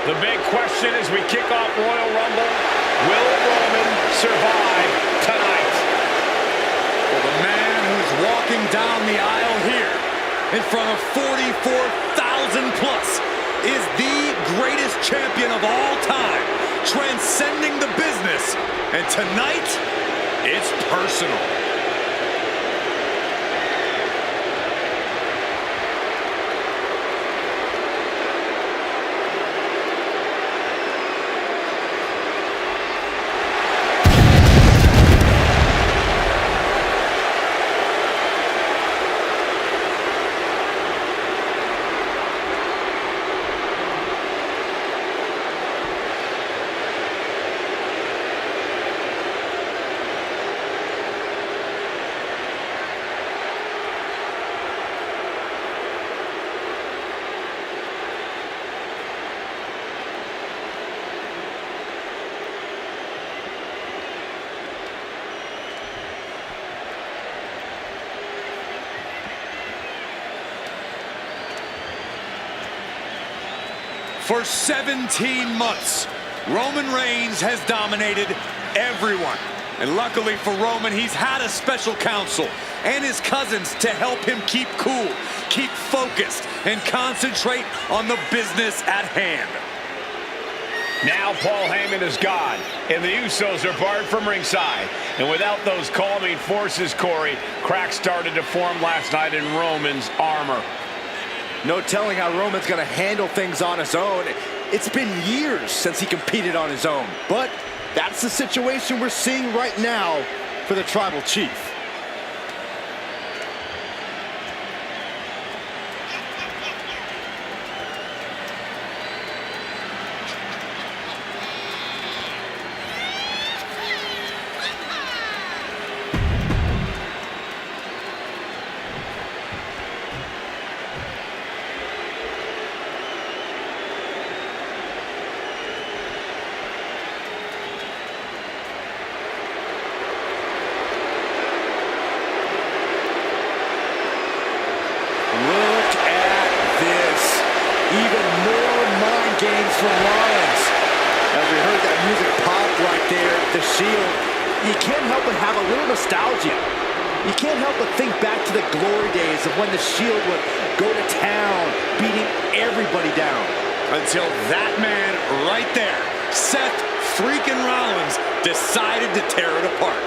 The big question as we kick off Royal Rumble, will Roman survive tonight? Well, the man who's walking down the aisle here in front of 44,000 plus is the greatest champion of all time, transcending the business. And tonight, it's personal. For 17 months, Roman Reigns has dominated everyone. And luckily for Roman, he's had a special counsel and his cousins to help him keep cool, keep focused, and concentrate on the business at hand. Now Paul Heyman is gone, and the Usos are barred from ringside. And without those calming forces, Corey, cracks started to form last night in Roman's armor. No telling how Roman's going to handle things on his own. It's been years since he competed on his own. But that's the situation we're seeing right now for the Tribal Chief. Even more mind games from Rollins. As we heard that music pop right there, the Shield, you can't help but have a little nostalgia. You can't help but think back to the glory days of when the Shield would go to town, beating everybody down. Until that man right there, Seth freaking Rollins, decided to tear it apart.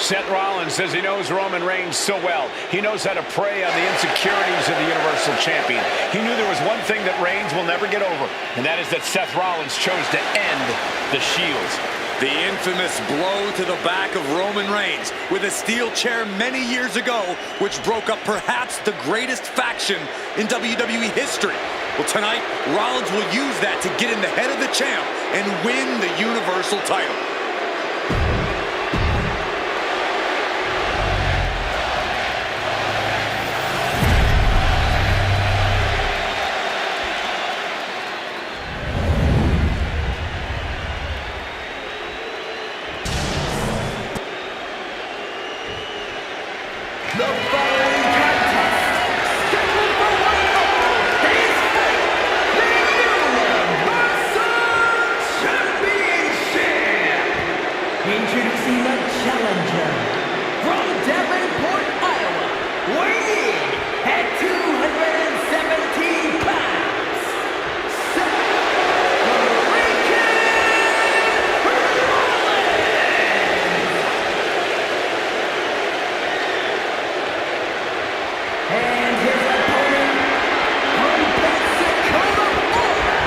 Seth Rollins says he knows Roman Reigns so well. He knows how to prey on the insecurities of the Universal Champion. He knew there was one thing that Reigns will never get over, and that is that Seth Rollins chose to end the Shields. The infamous blow to the back of Roman Reigns with a steel chair many years ago, which broke up perhaps the greatest faction in WWE history. Well, tonight, Rollins will use that to get in the head of the champ and win the Universal title. The following contest, scheduled for one fall, is for the Universal Championship. Introducing the challenger from Davenport, Iowa, weighing in at 217 pounds, Seth freaking Rollins. And his opponent from Pensacola, Florida,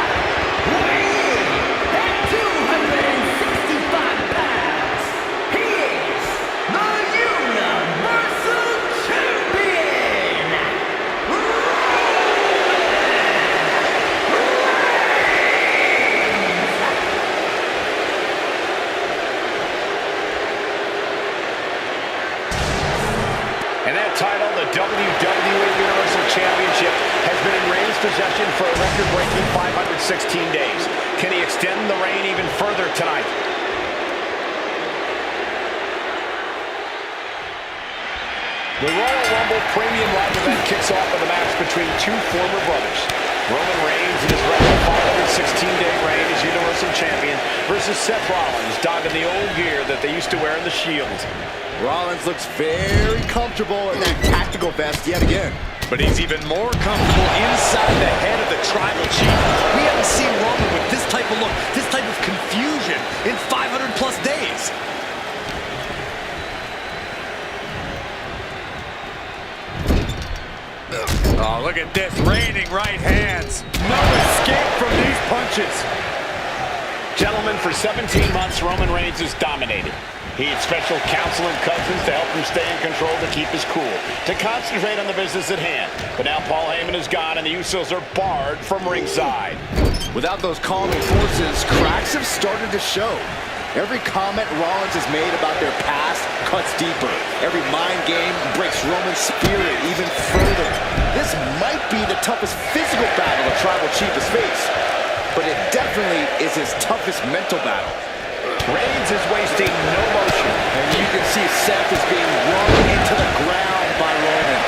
weighing at 265 pounds, he is the Universal Champion, And that title, the WWE Universal Championship, has been in Reigns' possession for a record-breaking 516 days. Can he extend the reign even further tonight? The Royal Rumble Premium Live event kicks off with a match between between two former brothers. Roman Reigns in his record 516-day reign as Universal Champion versus Seth Rollins, donning the old gear that they used to wear in the Shield. Rollins looks very comfortable in that tactical vest yet again. But he's even more comfortable inside the head of the Tribal Chief. We haven't seen Roman with this type of look, this type of confusion in 500-plus days. Oh, look at this, raining right hands. No escape from these punches. Gentlemen, for 17 months, Roman Reigns has dominated. He had special counsel and cousins to help him stay in control, to keep his cool, to concentrate on the business at hand. But now Paul Heyman is gone, and the Usos are barred from ringside. Without those calming forces, cracks have started to show. Every comment Rollins has made about their past cuts deeper. Every mind game breaks Roman's spirit even further. This might be the toughest physical battle the Tribal Chief has faced, but it definitely is his toughest mental battle. Reigns is wasting no motion. And you can see Seth is being run into the ground by Roman.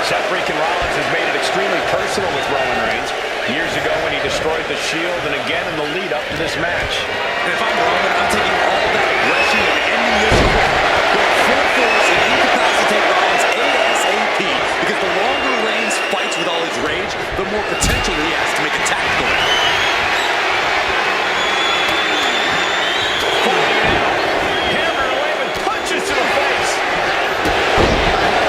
Seth freaking Rollins has made it extremely personal with Roman Reigns. Years ago when he destroyed the Shield, and again in the lead up to this match. And if I'm Roman, I'm taking all that aggression and ending this quick. Go full force and incapacitate Rollins ASAP. Because the longer Reigns fights with all his rage, the more potential he has to make a tactical one. Hammered away with punches to the face.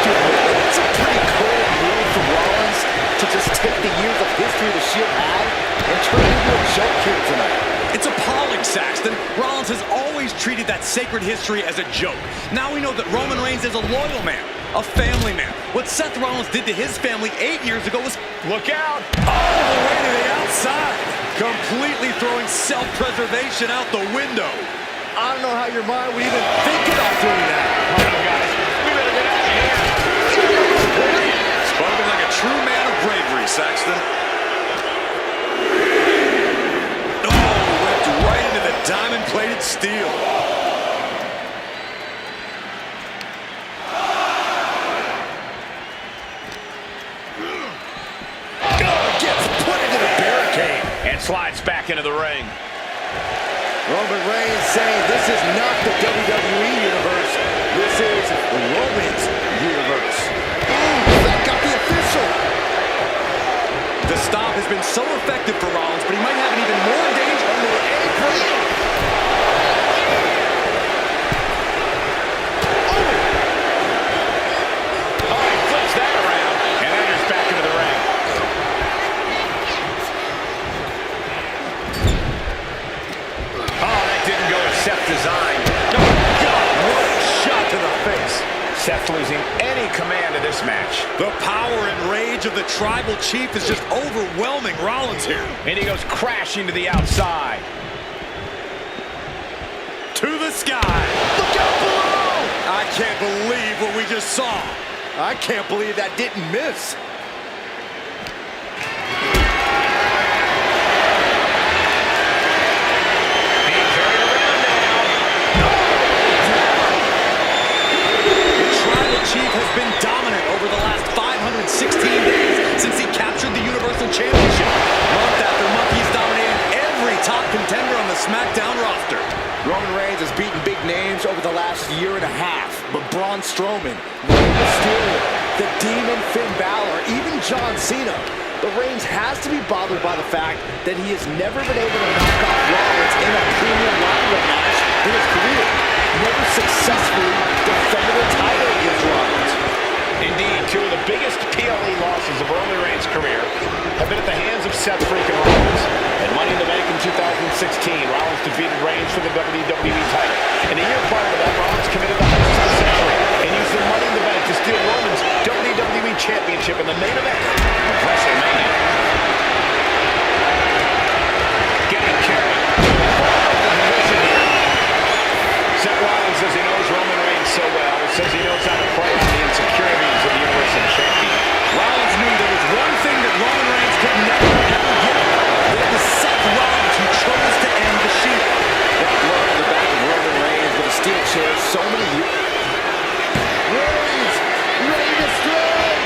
It's a pretty cold move from Rollins to just take the years of history the Shield had and turn it into a joke here tonight. It's appalling, Saxton. Rollins has always treated that sacred history as a joke. Now we know that Roman Reigns is a loyal man, a family man. What Seth Rollins did to his family 8 years ago was... Look out! all the way to the outside. Completely throwing self-preservation out the window. I don't know how your mind would even think about doing that. Come on, guys. We better get out of here. Spoken like a true man of bravery, Saxton. Right into the diamond-plated steel. Gets put into the barricade. And slides back into the ring. Roman Reigns saying this is not the WWE Universe. This is Roman's Universe. Ooh, that got the official. The stop has been so effective for Rollins, but he might have an even more danger on the apron. Oh, he flips that around and enters back into the ring. Oh, that didn't go as Seth designed. Oh, God, what a shot to the face. Seth losing any command of this match. The power and rage of the Tribal Chief is just overwhelming Rollins here. And he goes crashing to the outside. To the sky. Look out below. I can't believe what we just saw. I can't believe that didn't miss. Being carried around now. The Tribal Chief has been dominant over the last 516 days since he captured the Universal Championship. Month after month, he's dominated every top contender on the SmackDown roster. Roman Reigns has beaten big names over the last year and a half, but Braun Strowman, Rey Mysterio, the Demon Finn Balor, even John Cena. But Reigns has to be bothered by the fact that he has never been able to knock off Rollins in a premium lightweight match in his career. Never successfully defended a title against Rollins. Indeed, two of the biggest PLE losses of Roman Reigns' career have been at the hands of Seth freaking Rollins. At Money in the Bank in 2016, Rollins defeated Reigns for the WWE title. And a year prior to that, Rollins committed the heist of the century and used the Money in the Bank to steal Roman's WWE Championship in the main event of WrestleMania. Getting carried. Seth Rollins says he knows Roman Reigns so well, says he knows how to play on the insecurities of the Universal Champion. Rollins knew there was one thing that Roman Reigns could never, ever give. It was Seth Rollins who chose to end the Shield. That blow in the back of Roman Reigns with a steel chair so many years. Reigns, ready to strike.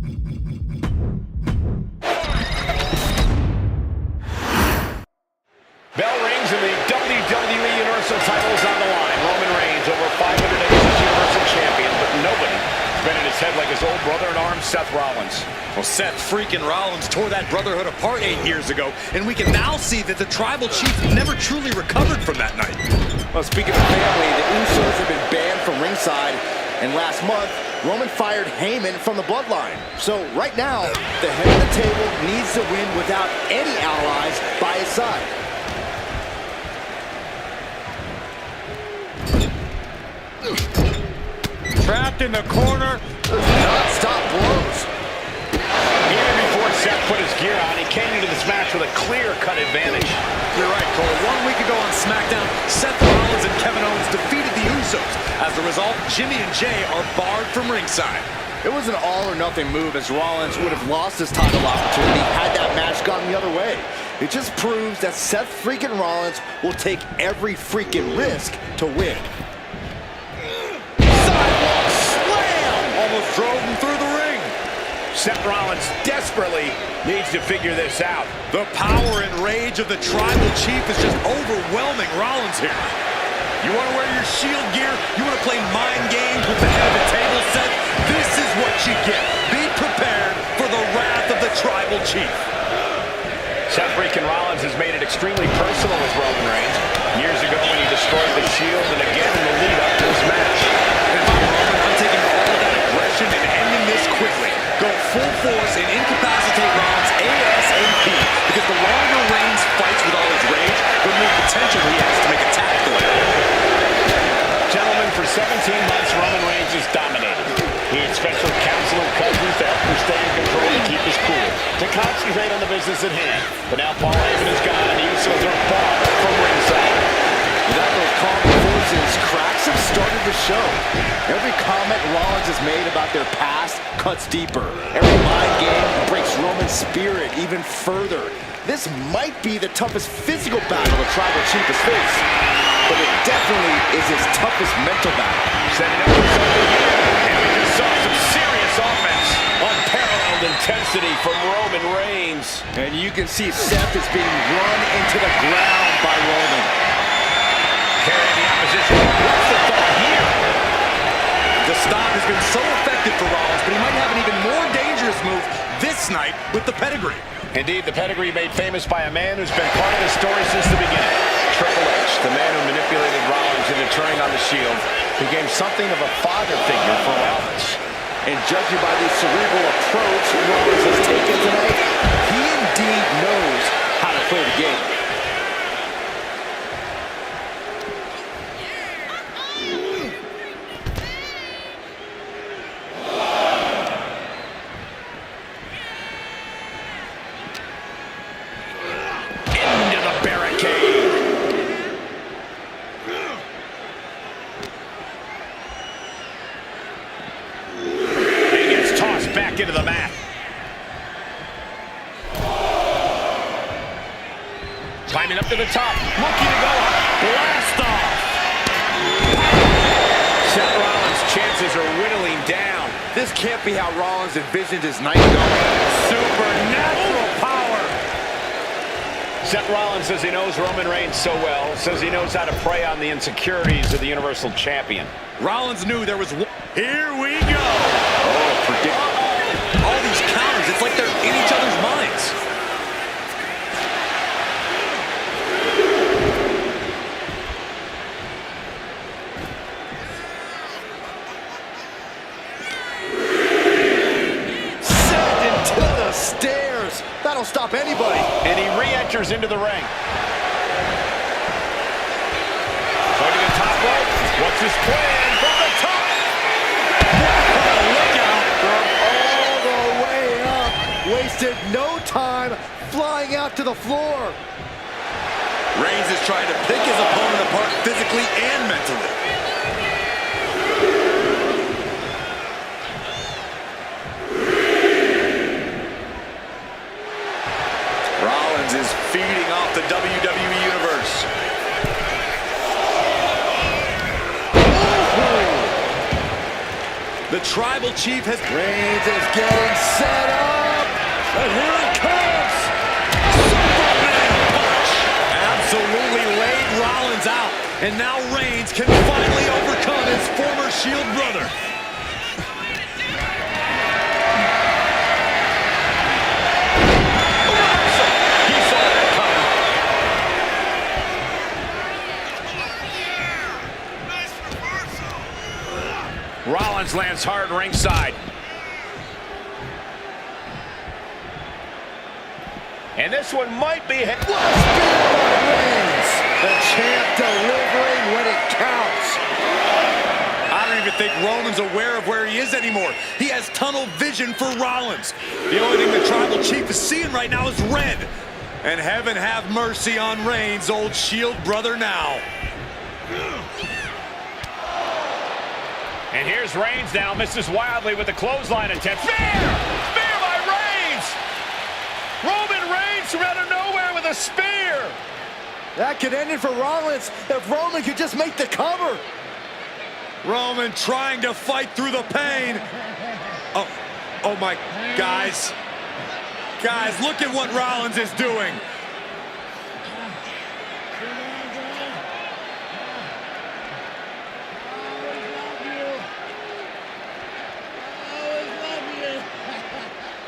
Bell rings and the WWE Universal title is on the line. Roman Reigns, over 500 days as Universal Champion, but nobody has been in his head like his old brother-in-arms, Seth Rollins. Well, Seth freaking Rollins tore that brotherhood apart 8 years ago, and we can now see that the Tribal Chief never truly recovered from that night. Well, speaking of family, the Usos have been banned from ringside, and last month, Roman fired Heyman from the Bloodline. So right now, the head of the table needs to win without any allies by his side. Trapped in the corner. Non-stop blows. Even before Seth put his gear on, he came into this match with a clear-cut advantage. You're right, Cole. 1 week ago on SmackDown, Seth Rollins and Kevin Owens defeated the Usos. As a result, Jimmy and Jay are barred from ringside. It was an all-or-nothing move, as Rollins would have lost his title opportunity had that match gone the other way. It just proves that Seth freaking Rollins will take every freaking risk to win. Sidewalk slam! Almost drove him through the ring. Seth Rollins desperately needs to figure this out. The power and rage of the Tribal Chief is just overwhelming Rollins here. You want to wear your Shield gear? You want to play mind games with the head of the table set? This is what you get. Be prepared for the wrath of the Tribal Chief. Seth freaking Rollins has made it extremely personal with Roman Reigns. Years ago when he destroyed the Shield, and again in the lead-up to this match. If I'm Roman, I'm taking all of that aggression and ending this quickly. Go full force and incapacitate Rollins ASAP. Because the longer Reigns fights with all his rage, the more potential he has to make a tactical error. Gentlemen, for 17 months, Roman Reigns has dominated. He had special counsel and cousins to help him stay in control and keep his cool, to concentrate on the business at hand. But now Paul Heyman is gone, and the Usos are barred from ringside. Without those calming forces, cracks have started to show. Every comment Rollins has made about their past cuts deeper. Every mind game breaks Roman's spirit even further. This might be the toughest physical battle the Tribal Chief has faced, but it definitely is his toughest mental battle. Setting up for something here, and we just saw some serious offense. Unparalleled intensity from Roman Reigns. And you can see Seth is being run into the ground by Roman. Carrying the opposition. What's the thought here? The stop has been so effective for Rollins, but he might have an even more dangerous move this night with the pedigree. Indeed, the pedigree made famous by a man who's been part of the story since the beginning. Triple H, the man who manipulated Rollins into turning on the Shield, became something of a father figure for Rollins. And judging by the cerebral approach Rollins has taken tonight, he indeed knows how to play the game. Into the barricade. He gets tossed back into the mat. Climbing up to the top, looking to go blast off. Seth Rollins' chances are whittling down. This can't be how Rollins envisioned his night going. Supernatural power. Seth Rollins says he knows Roman Reigns so well, says he knows how to prey on the insecurities of the Universal Champion. Rollins knew there was one. Here we go. Oh, predictable. All these counters, it's like they're in each other's minds. Sent into the stairs. That'll stop anybody. And he re-enters into the ring. Going to the top rope. What's his plan? From the top. Look out. From all the way up. Wasted no time flying out to the floor. Reigns is trying to pick his opponent apart physically and mentally. Rollins is feeding off the WWE Universe. The Tribal Chief has... Reigns is getting set up. And here it comes. Superman punch! Absolutely laid Rollins out. And now Reigns can finally overcome his former Shield brother. He saw that coming. Rollins lands hard ringside. And this one might be... Reigns, the champ delivering when it counts. I don't even think Roman's aware of where he is anymore. He has tunnel vision for Rollins. The only thing the Tribal Chief is seeing right now is red. And heaven have mercy on Reigns, old Shield brother now. And here's Reigns now, misses wildly with the clothesline attempt. Spear! Spear by Reigns! Roman Reigns from out of nowhere with a spear! That could end it for Rollins if Roman could just make the cover. Roman trying to fight through the pain. Oh my, guys. Guys, look at what Rollins is doing.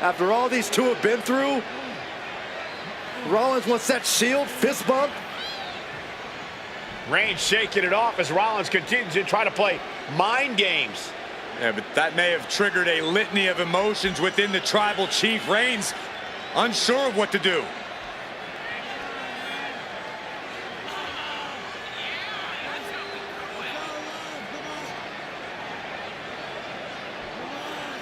After all these two have been through, Rollins wants that Shield fist bump. Reigns shaking it off as Rollins continues to try to play mind games. Yeah, but that may have triggered a litany of emotions within the Tribal Chief. Reigns unsure of what to do.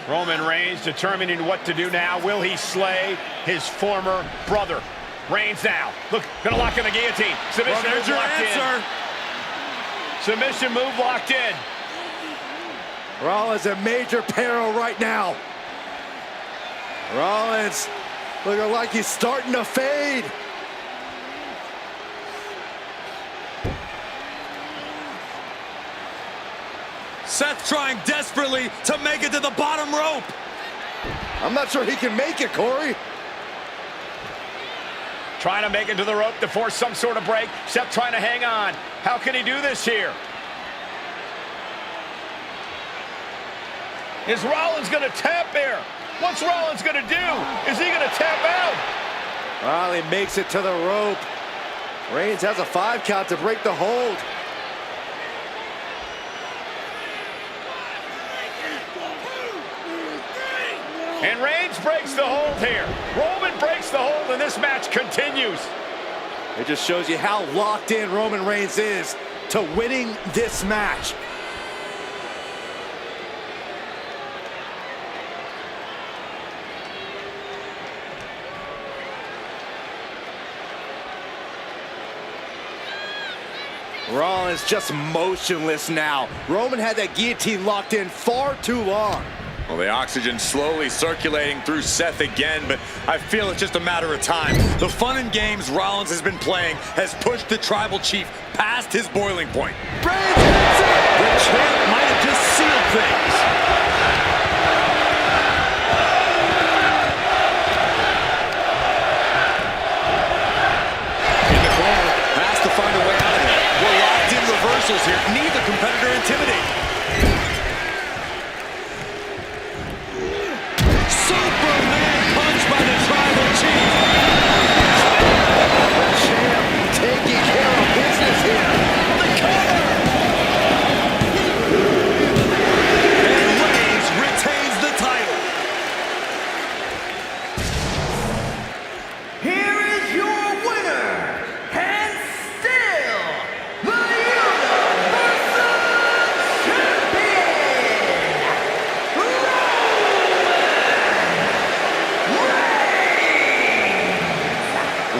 Roman Reigns determining what to do now. Will he slay his former brother? Reigns now. Look, gonna lock in the guillotine. Submission Well, there's move your locked answer. in. Submission move locked in. Rollins in major peril right now. Rollins looking like he's starting to fade. Seth trying desperately to make it to the bottom rope. I'm not sure he can make it, Corey. Trying to make it to the rope to force some sort of break. Seth trying to hang on. How can he do this here? Is Rollins gonna tap here? What's Rollins gonna do? Is he gonna tap out? Well, he makes it to the rope. Reigns has a 5 count to break the hold. And Reigns breaks the hold here. Roman breaks the hold and this match continues. It just shows you how locked in Roman Reigns is to winning this match. Rollins just motionless now. Roman had that guillotine locked in far too long. Well, the oxygen slowly circulating through Seth again, but I feel it's just a matter of time. The fun and games Rollins has been playing has pushed the Tribal Chief past his boiling point. Reigns hits it! The champ might have just sealed things. In the corner, has to find a way out of it. We're locked in reversals here. Neither competitor intimidated. Superman punch by the Tribal Chief. The champ taking care of business here. The cover. And Reigns retains the title. Here is your winner, and still the Universal Champion,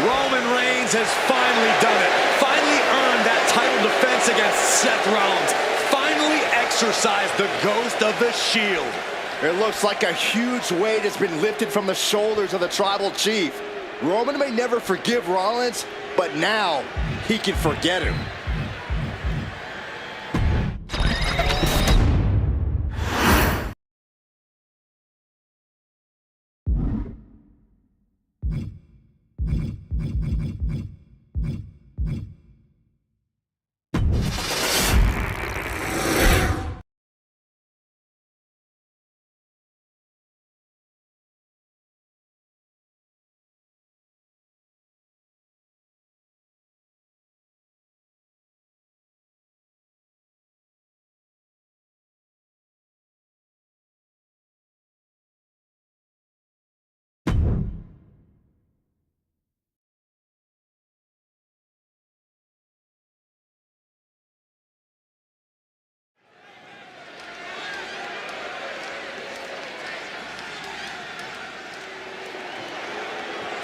Roman Reigns has finally done it. Finally earned that title defense against Seth Rollins. Finally exercised the ghost of the Shield. It looks like a huge weight has been lifted from the shoulders of the Tribal Chief. Roman may never forgive Rollins, but now he can forget him.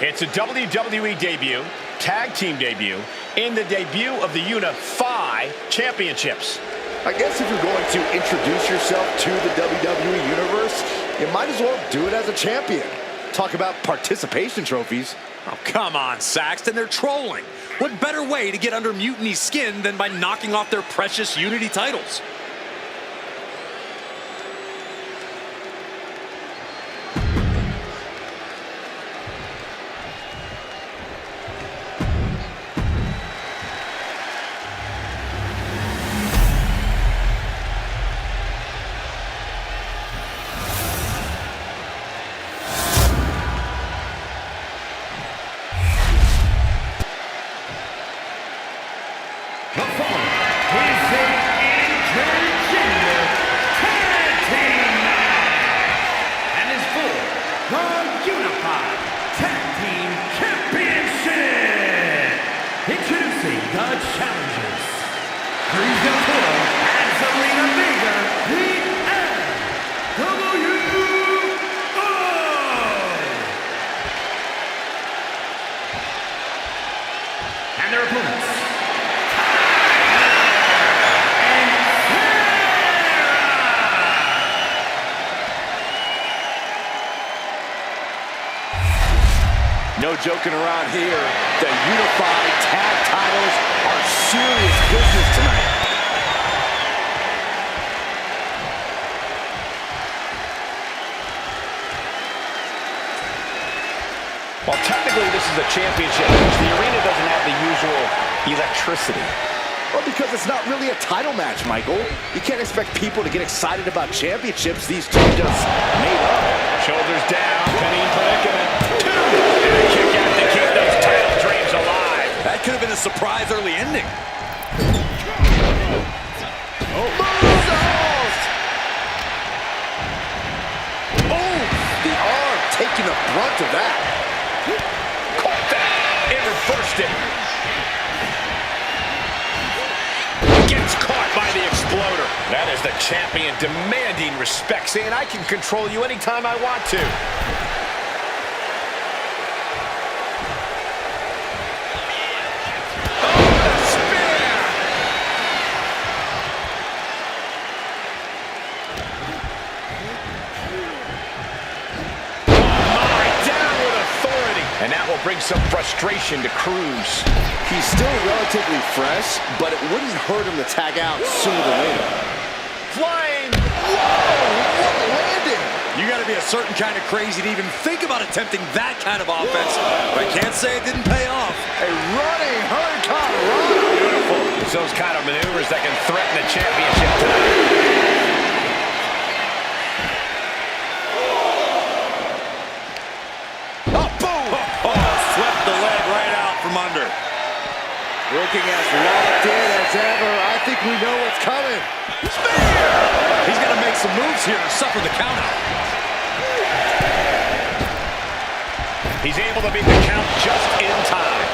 It's a WWE debut, tag team debut, in the debut of the Unify Championships. I guess if you're going to introduce yourself to the WWE Universe, you might as well do it as a champion. Talk about participation trophies. Oh, come on, Saxton. They're trolling. What better way to get under Mutiny's skin than by knocking off their precious Unity titles? And their opponents. No joking around here. The Unified Tag Titles are serious business tonight. Well, technically this is a championship match. The arena doesn't have the usual electricity. Well, because it's not really a title match, Michael. You can't expect people to get excited about championships these two just made up. Shoulders down, pinning predicament. Two! And a kick out to keep those title dreams alive. That could have been a surprise early ending. Oh, the arm taking the brunt of that. Caught that and reversed it. Gets caught by the exploder. That is the champion demanding respect, saying I can control you anytime I want to. And that will bring some frustration to Cruz. He's still relatively fresh, but it wouldn't hurt him to tag out sooner than later. Flying! Whoa! What a landing! You got to be a certain kind of crazy to even think about attempting that kind of offense. But I can't say it didn't pay off. A running Hurricane Rana. Beautiful. It's those kind of maneuvers that can threaten the championship tonight. Looking as locked in as ever. I think we know what's coming. Spear! He's going to make some moves here and suffer the countout. He's able to beat the count just in time.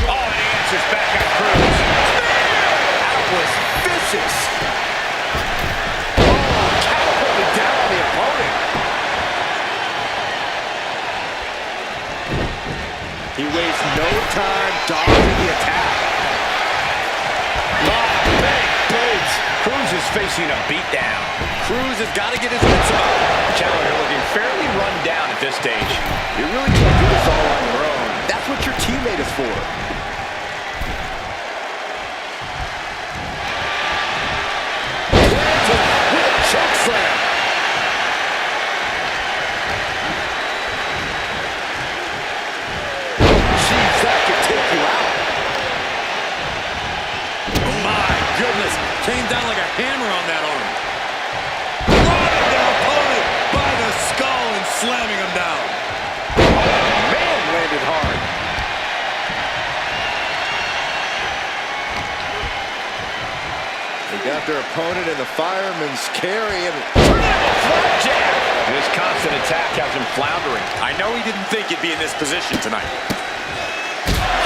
Oh, and he answers back on Cruz. That was vicious. Oh, catapulted down on the opponent. He wastes no time dodging the attack. Oh, big boots. Cruz is facing a beatdown. Cruz has got to get his wits about it. Challenger looking fairly run down at this stage. You really can't do this all on your own. That's what your teammate is for. With a choke slam. Jeez, that could take you out. My goodness. Came down like a hammer on that arm. Robbing their opponent by the skull and slamming him down. Man, landed hard. They got their opponent in the fireman's carry and Flapjack. This constant attack has him floundering. I know he didn't think he'd be in this position tonight.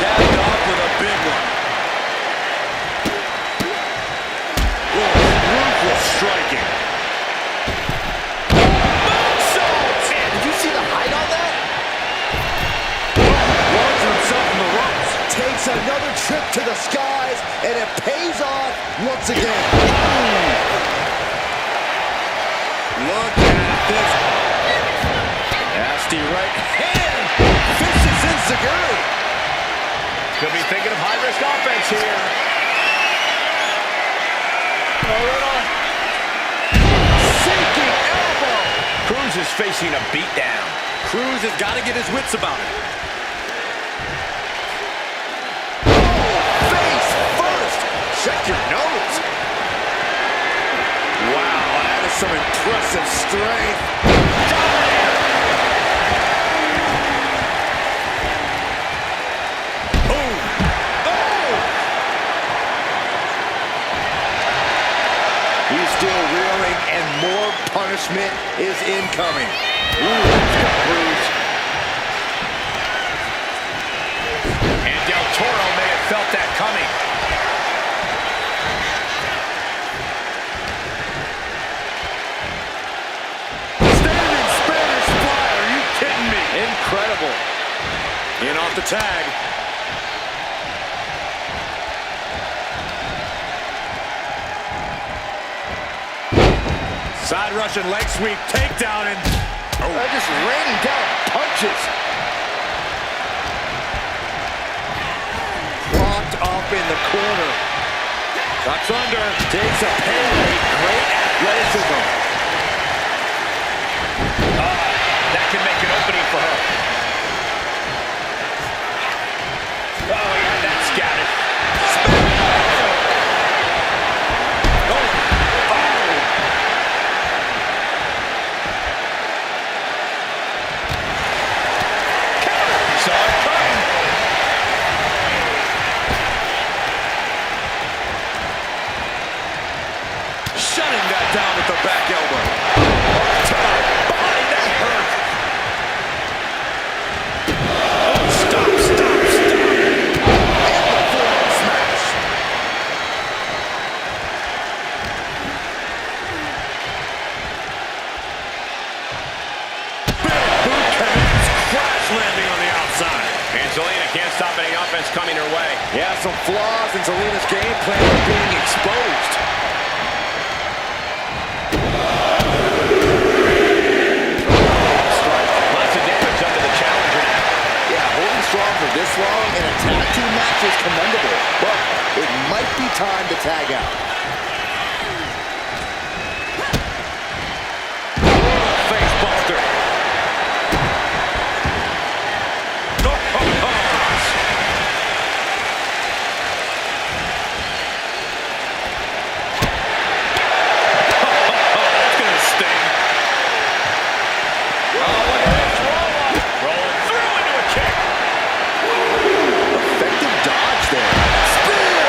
Capped off with a big one. Ruthless striking. It's another trip to the skies, and it pays off once again. Look at this. Nasty right hand. Vicious enziguri. Could be thinking of high-risk offense here. Sinking elbow. Cruz is facing a beatdown. Cruz has got to get his wits about him. Face first. Check your nose. Wow, that is some impressive strength. Boom. Oh! He's still reeling, and more punishment is incoming. Ooh, Cruz. And Del Toro may have felt that coming. Standing Spanish fly, are you kidding me? Incredible. In off the tag. Side Russian leg sweep, takedown, and They're just raining down punches. Locked up in the corner. ducks under. Takes a pin rate. Great athleticism. That can make an opening for her. Oh, yeah, that's scattered. Shutting that down with the back elbow. That hurt. Stop. And the forearm smash. Big boot connects, crash landing on the outside. Angelina can't stop any offense coming her way. Yeah, some flaws in Zelina's game plan are being exposed. Lots of damage under the challenger now. Yeah, holding strong for this long in a tag team match is commendable, but it might be time to tag out. Face buster. That's gonna sting. Rolling through into a kick. Effective dodge there. Spear!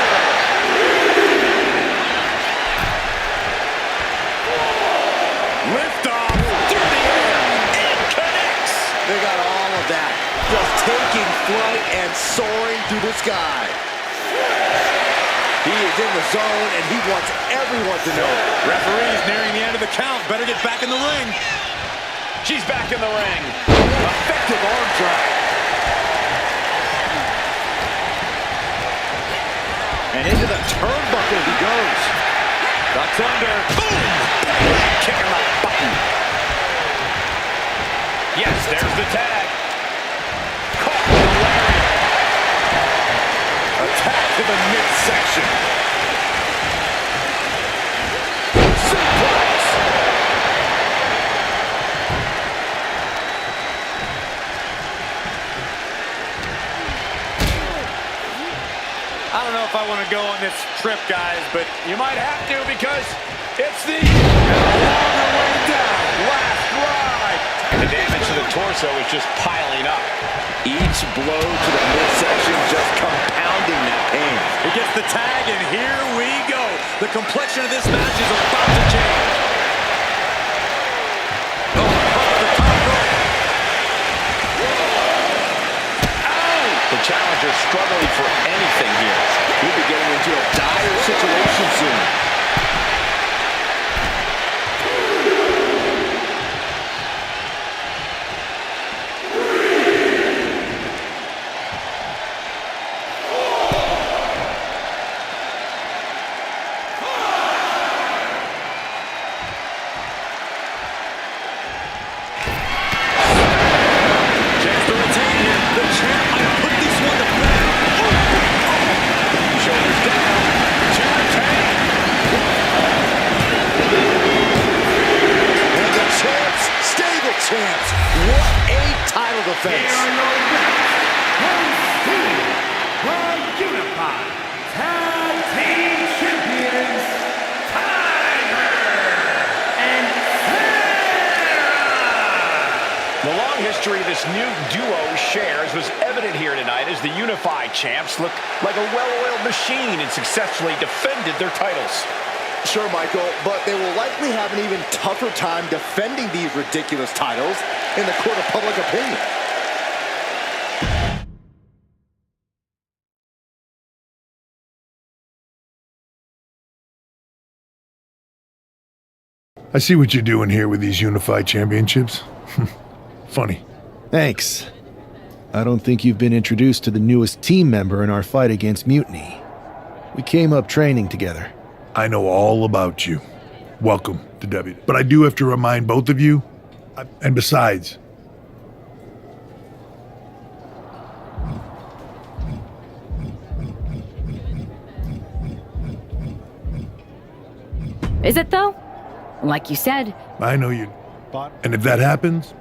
Lift off through the air. It connects. They got all of that. Just taking flight and soaring through the sky. He is in the zone, and he wants everyone to know. Referee's nearing the end of the count. Better get back in the ring. She's back in the ring. Effective arm drag. And into the turnbuckle he goes. Ducks under. Boom! Kick in the button. Yes, there's the tag. Caught with a lariat. Attack to the midsection. Suplex. I don't know if I want to go on this trip, guys, but You might have to because it's the longer way down. Last ride. And the damage to the torso is just piling up. Each blow to the midsection just compounding that pain. He gets the tag, and here we go. The complexion of this match is about to change. Oh, off the top rope. Ow! The challenger struggling for anything here. We'll be getting into a dire situation soon. offense. Here are your winners, the Unified Tag Team Champions, Tiger and Sarah. The long history this new duo shares was evident here tonight as the Unified Champs looked like a well-oiled machine and successfully defended their titles. Sure, Michael, but they will likely have an even tougher time defending these ridiculous titles in the court of public opinion. I see what you're doing here with these Unified Championships. Funny. Thanks. I don't think you've been introduced to the newest team member in our fight against Mutiny. We came up training together. I know all about you. Welcome to W. But I do have to remind both of you, and besides, Is it though? Like you said, I know you. And if that happens,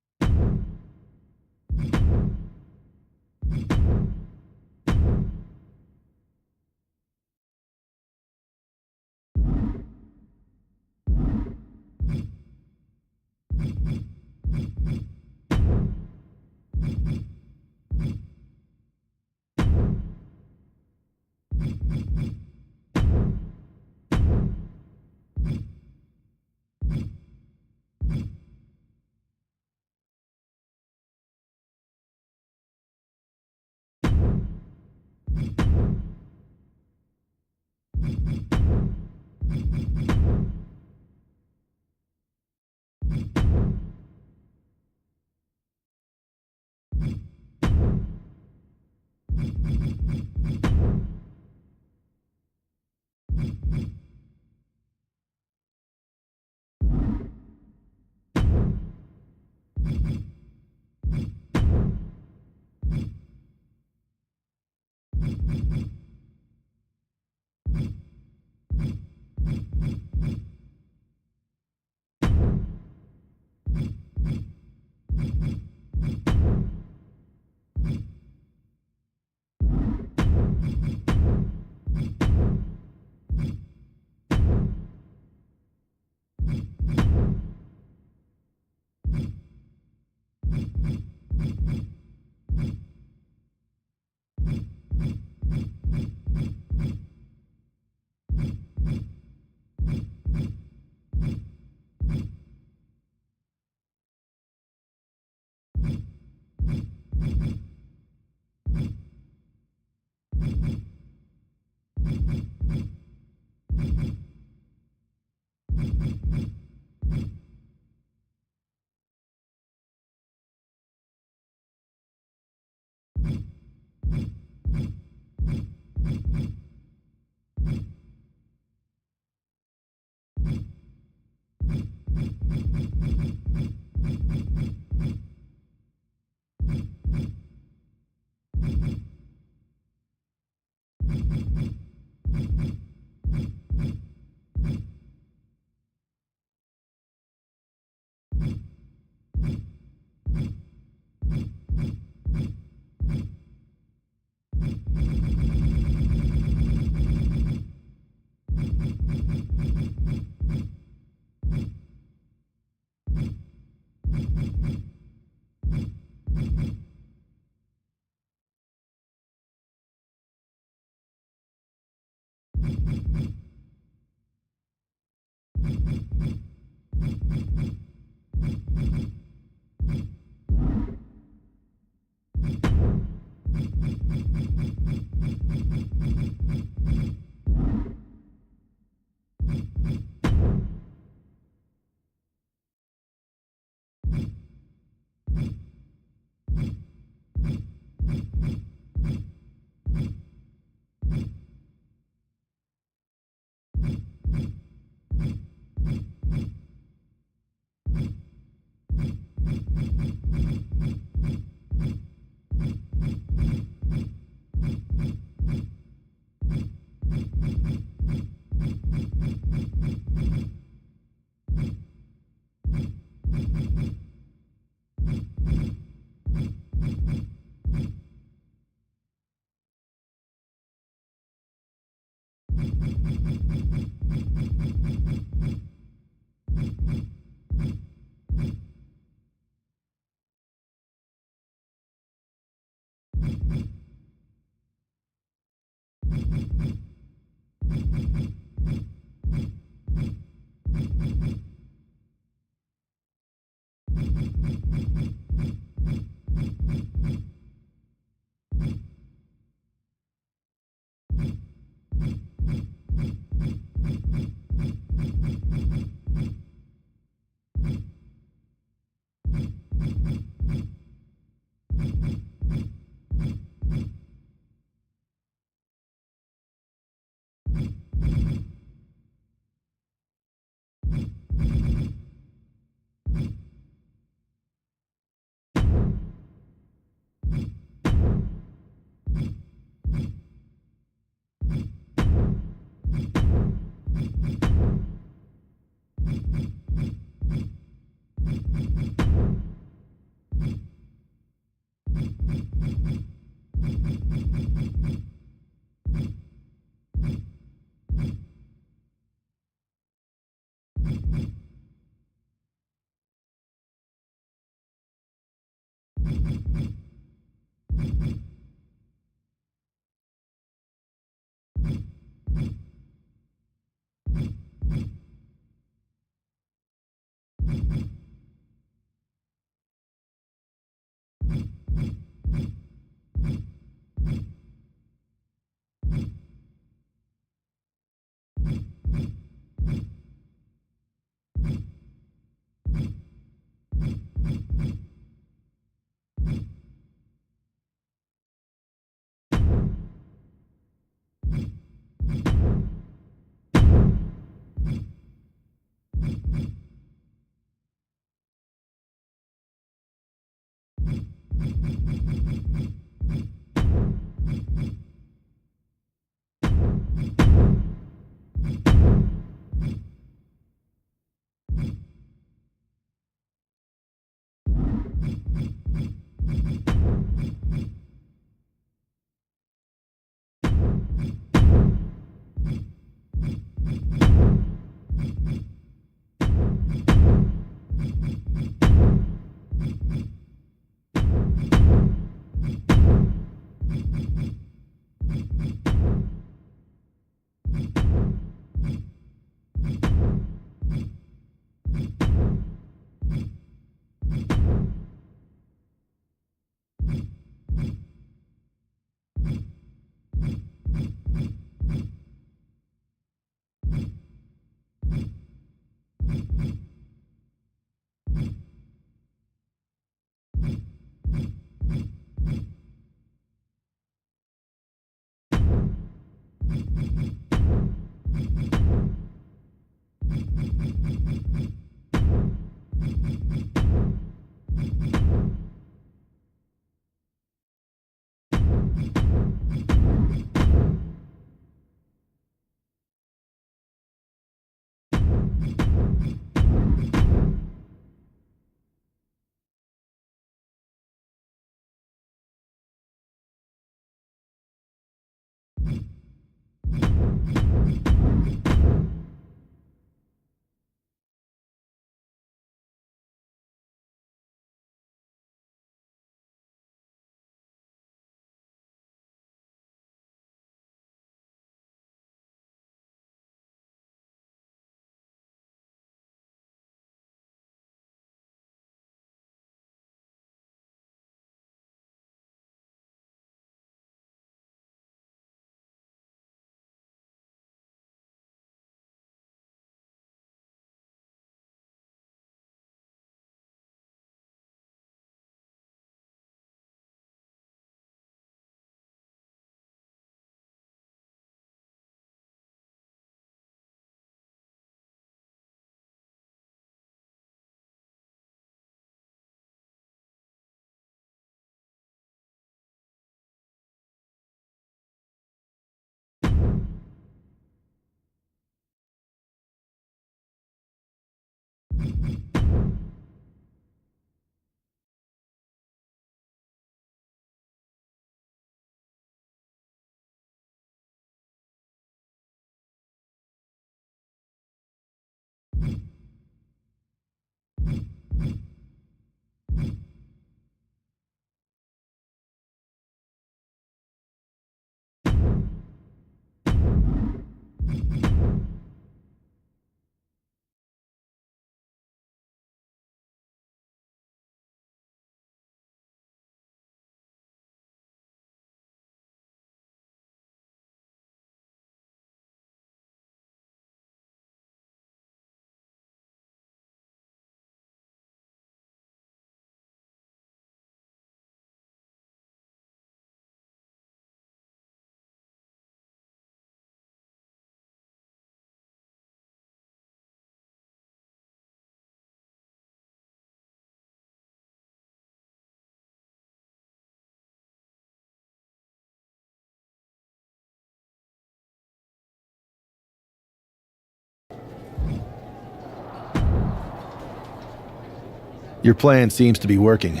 Your plan seems to be working.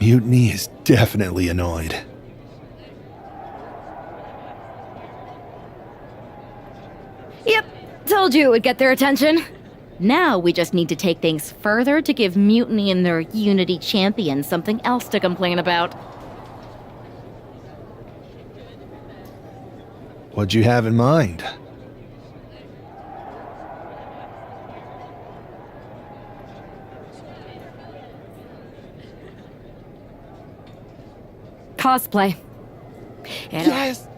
Mutiny is definitely annoyed. Yep, told you it would get their attention. Now we just need to take things further to give Mutiny and their Unity champion something else to complain about. What'd you have in mind? Cosplay. Yes!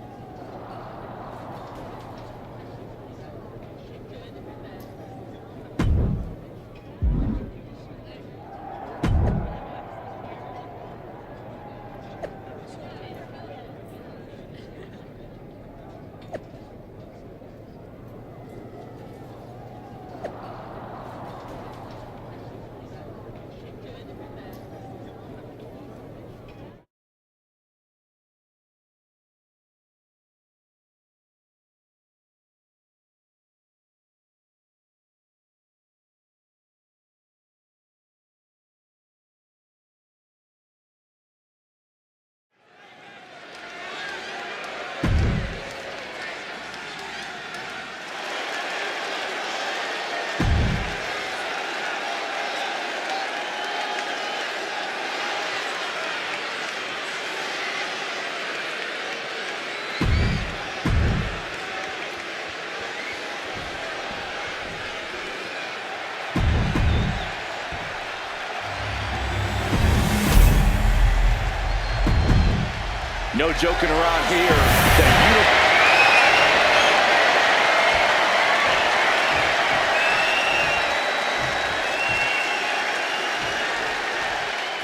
No joking around here. The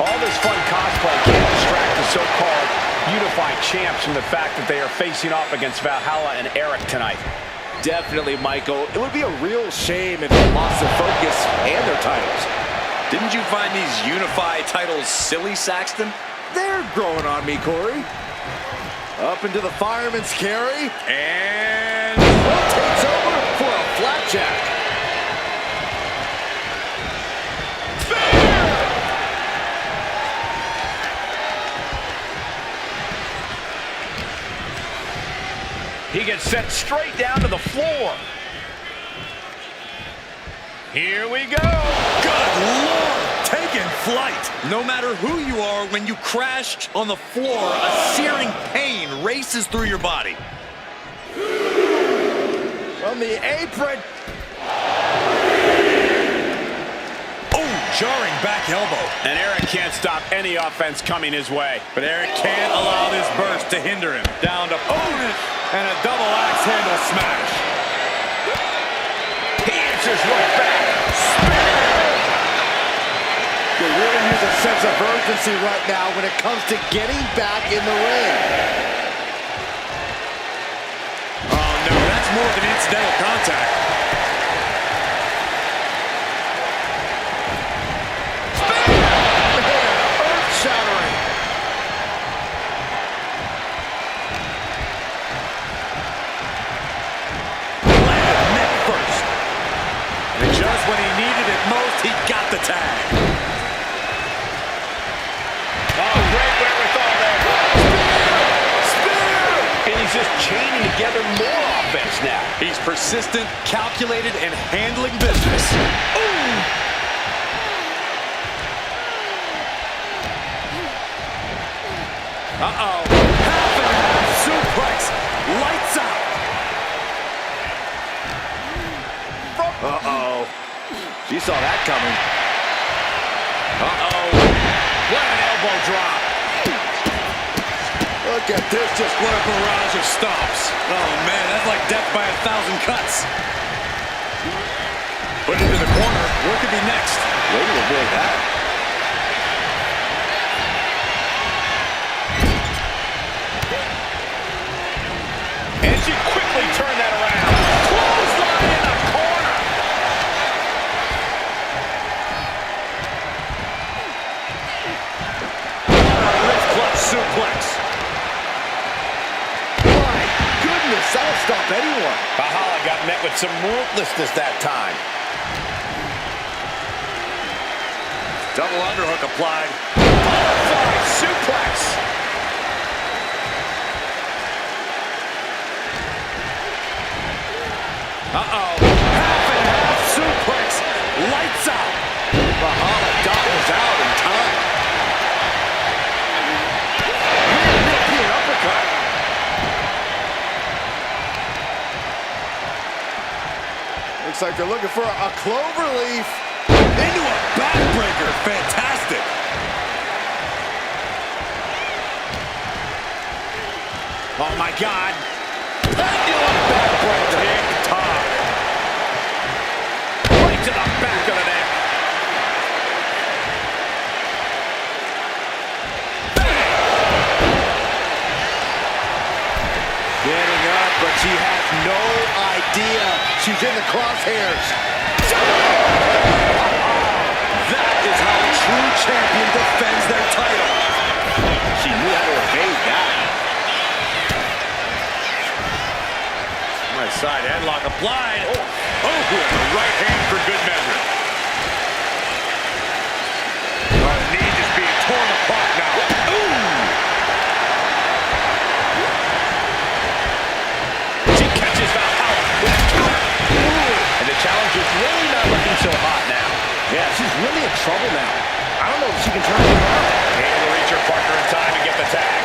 All this fun cosplay can't distract the so-called unified champs from the fact that they are facing off against Valhalla and Eric tonight. Definitely, Michael. It would be a real shame if they lost their focus and their titles. Didn't you find these unified titles silly, Saxton? They're growing on me, Corey. Up into the fireman's carry. And Takes over for a flapjack. He gets sent straight down to the floor. Here we go. Good Lord, taking flight. No matter who you are, when you crash on the floor, a searing pain races through your body. From the apron. Jarring back elbow. And Eric can't stop any offense coming his way. But Eric can't allow this burst to hinder him. Down to opponent and a double axe handle smash. He answers right back. You really use a sense of urgency right now when it comes to getting back in the ring. Oh no, that's more than incidental contact. When he needed it most, he got the tag. Oh, great wherewithal there. Spear! And he's just chaining together more offense now. He's persistent, calculated, and handling business. Ooh! Uh-oh. Half and half suplex. Lights out. Uh-oh. She saw that coming. Uh-oh. What an elbow drop. Look at this, just What a barrage of stomps. Oh, man, that's like death by 1,000 cuts. Put it into the corner. What could be next? way to avoid that. And she quickly turned that around. Clothesline in the corner. Wrist clutch suplex. My goodness, that'll stop anyone. Valhalla got met with some ruthlessness that time. Double underhook applied. Butterfly suplex. Uh-oh. Half and half suplex. Lights out. Valhalla dodges out in time. European uppercut. Looks like they're looking for a clover leaf. Into a backbreaker. Fantastic. Oh, my God. Pendulum backbreaker. TikTok. Right to the back of the neck. Getting up, but she has no idea she's in the crosshairs. That is how a true champion defends their title. She knew how to evade that. My side headlock applied. Oh, the right hand for good measure. Our knee just being torn apart now. She catches Valhalla with a counter. And the challenger's really not looking so hot now. Yeah, she's really in trouble now. I don't know if she can turn it around. Able to reach her partner in time and get the tag.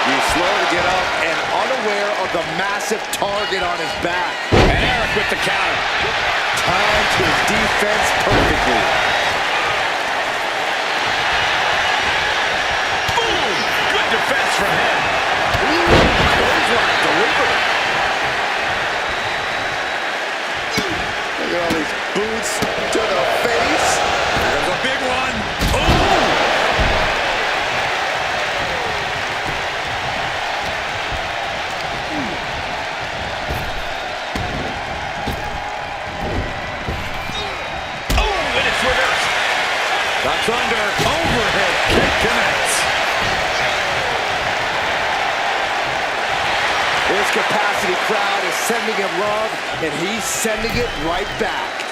He's slow to get up and unaware of the massive target on his back. And Eric with the counter. Timed his defense perfectly. Boom! Good defense from him. Clothesline delivered. Look at all these boots to the face. There's a big one. And it's reversed. That's under. Overhead kick connects. His capacity crowd is sending him love, and he's sending it right back.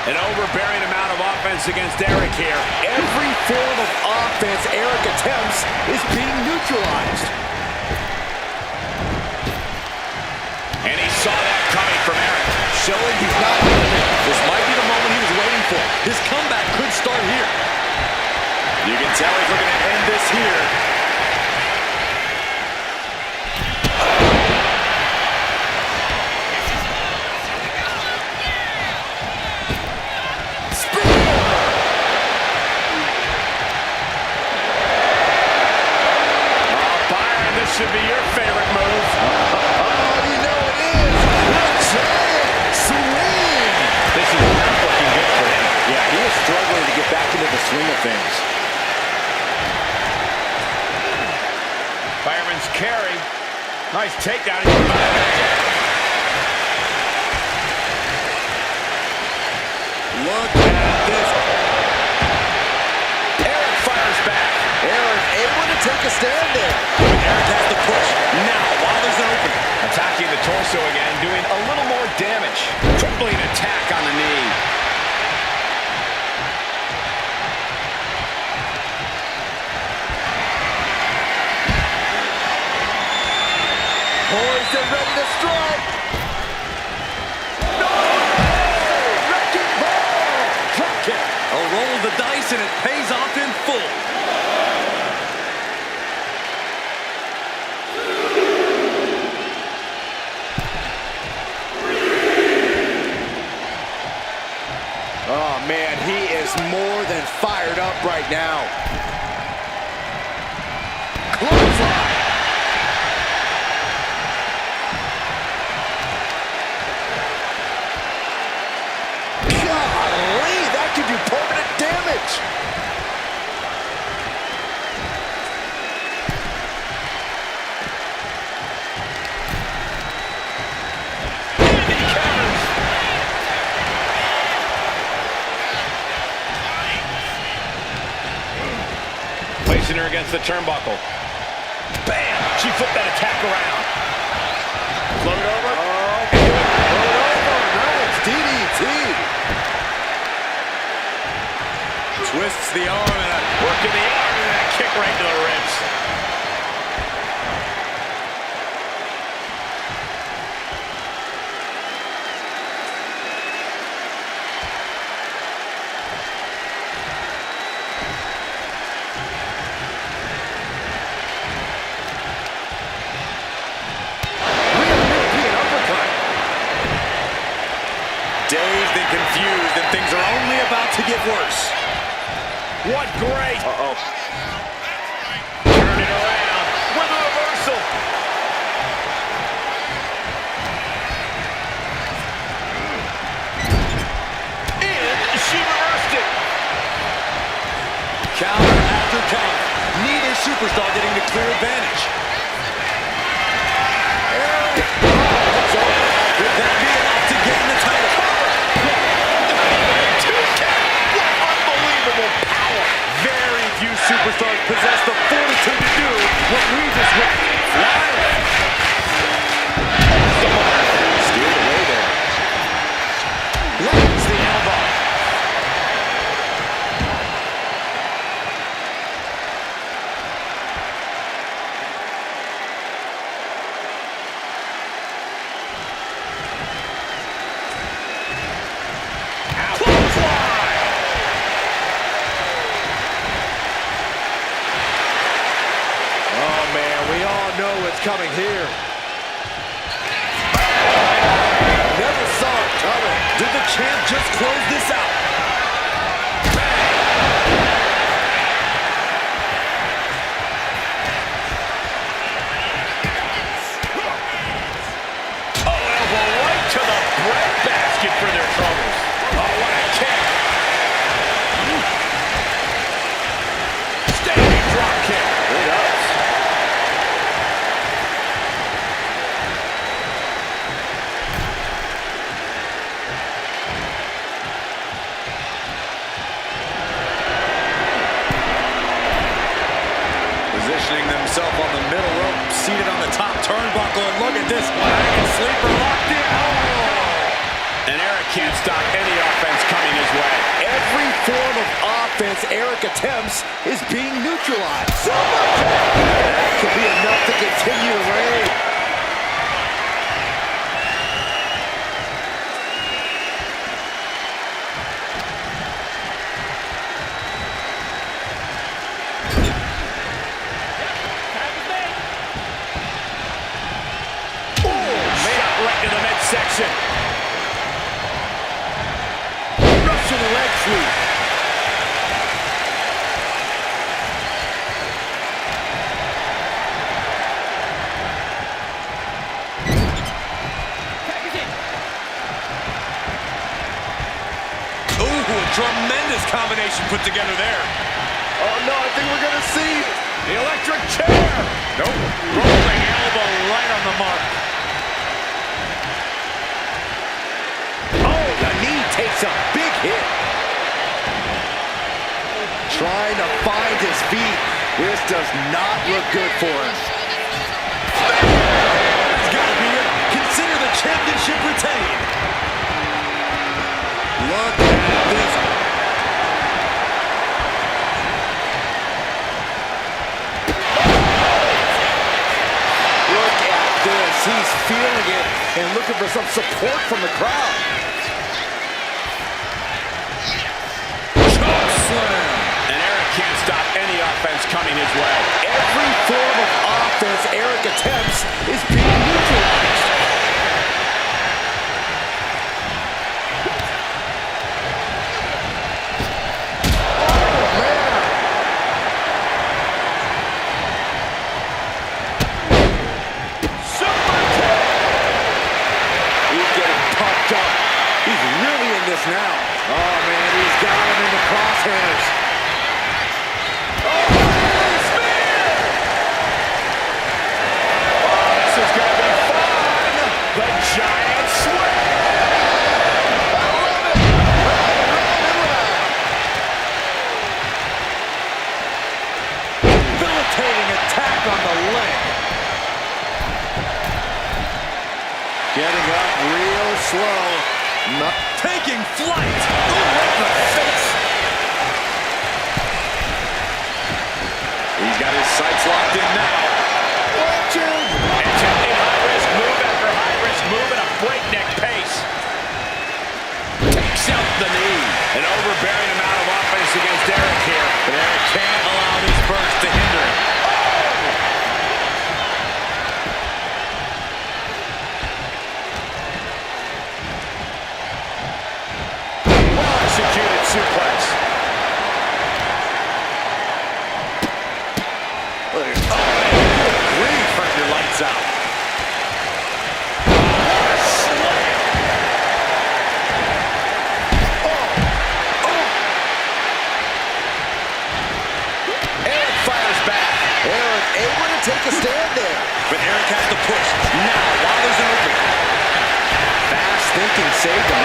An overbearing amount of offense against Eric here. Every form of offense Eric attempts is being neutralized. And he saw that coming from Eric. Showing he's not giving in. This might be the moment he was waiting for. His comeback could start here. You can tell he's looking to end this here. Should be your favorite move. Oh, you know it is. The giant swing. This is not looking good for him. Yeah, he is struggling to get back into the swing of things. Fireman's carry. Nice takedown. Look at this. Eric fires back. Eric able to take a stand there. Eric has the push. Now, while there's an opening. Attacking the torso again, doing a little more damage. Tripling attack on the knee. Poised and ready to strike. No! Wrecking ball. Drop kick. A roll of the dice, and it pays off in full. Oh, man, he is more than fired up right now. Clothesline. Golly, that could do permanent damage. Placing her against the turnbuckle. Bam! She flipped that attack around. Float over. Float over. Nice DDT. Twists the arm and Working the arm and a kick right to the ribs. dazed and confused, and things are only about to get worse. What great! Uh-oh. Turn it around with a reversal. And she reversed it. Counter after counter. Neither superstar getting the clear advantage. Could that be enough to gain the title? Unbelievable power. Very few superstars possess the fortitude to do what we just witnessed. Steered away there. Lands the elbow. Coming here. Never saw it coming. Did the champ just close this out? Oh, elbow right to the breadbasket for their troubles. Oh, what a kick. Standing drop kick. It does. Positioning themselves on the middle rope, seated on the top turnbuckle, and look at this. Dragon sleeper locked in. Oh! And Eric can't stop any offense coming his way. Every form of offense Eric attempts is being neutralized. That could be enough to continue to reign. Right to the midsection. Russian leg sweep. Ooh, a tremendous combination put together there. Oh no, I think we're gonna see The electric chair. Nope. Rolling elbow right on the mark. Oh, the knee takes a big hit. Trying to find his feet. This does not look good for him. That's got to be it. Consider the championship retained. Look at this. Look at this. He's feeling it and looking for some support from the crowd. Choke slam. And Eric can't stop any offense coming his way. Every form of offense Eric attempts is being neutralized. Oh, man. Super kick. He's getting pumped up. He's really in this now. Oh, man, he's got him in the crosshairs. This is going to be fun. The giant swing. I love it. Debilitating attack on the leg. Getting up real slow. Not Taking flight. Ooh, right in the face. He's got his sights locked in now. Attempting high-risk move after high-risk move at a breakneck pace. Takes out the knee. An overbearing amount of offense against Eric here. But Eric can't allow this burst to hinder him. Well-executed suplex. Grief, turn your lights out. Eric fires back. Eric able to take a stand there. But Eric has to push now while there's an opening. Fast thinking saved him.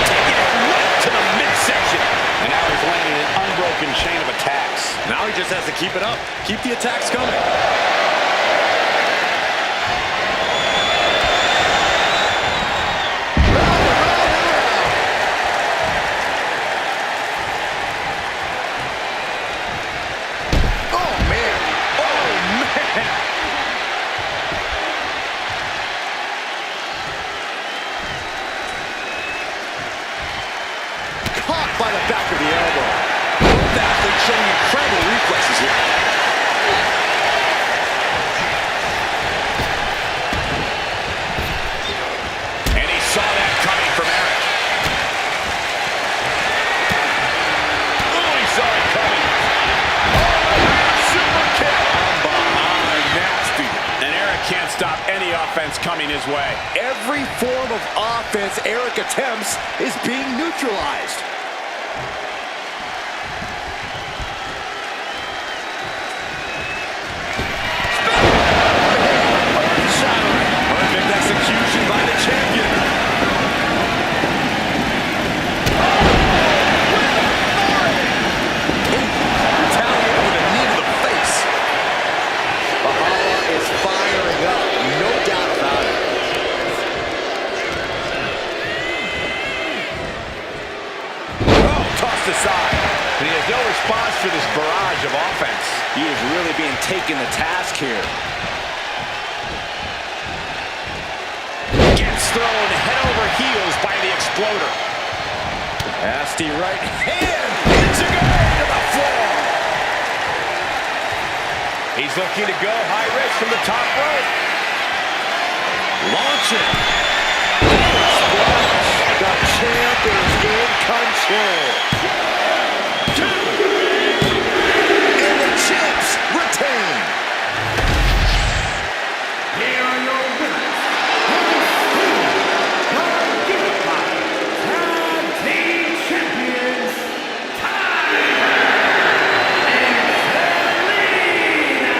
Taking it right to the midsection. And now he's landing an unbroken chain of attacks. Now he just has to keep it up. Keep the attacks coming. Oh, man. Oh, man. Caught by the back of the elbow. Both athletes showing incredible reflexes here. And he saw that coming from Eric. Oh, he saw it coming. Oh, super kick. Behind, nasty. And Eric can't stop any offense coming his way. Every form of offense Eric attempts is being neutralized. Perfect execution by the champion. Retaliate with a knee to the face. Valhalla is firing up, no doubt about it. He is really being taken to task here. Gets thrown head over heels by the Exploder. Nasty right hand. Enzuigiri to the floor. He's looking to go high risk from the top rope. Launching. Splash. The champ is in control. And the champs retain. Here are your winners, Undignified Tag Team Champions, Ty and Zelina.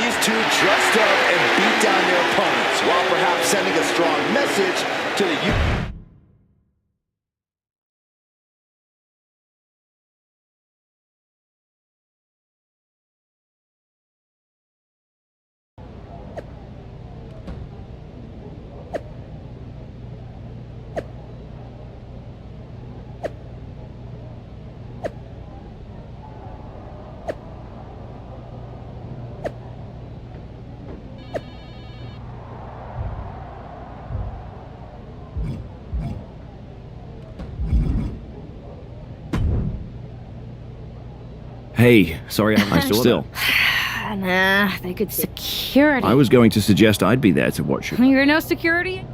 These two dressed up and beat down their opponents, while perhaps sending a strong message to the Hey, sorry I saw Still. that. Nah, they could security. I was going to suggest I'd be there to watch you. You're no security?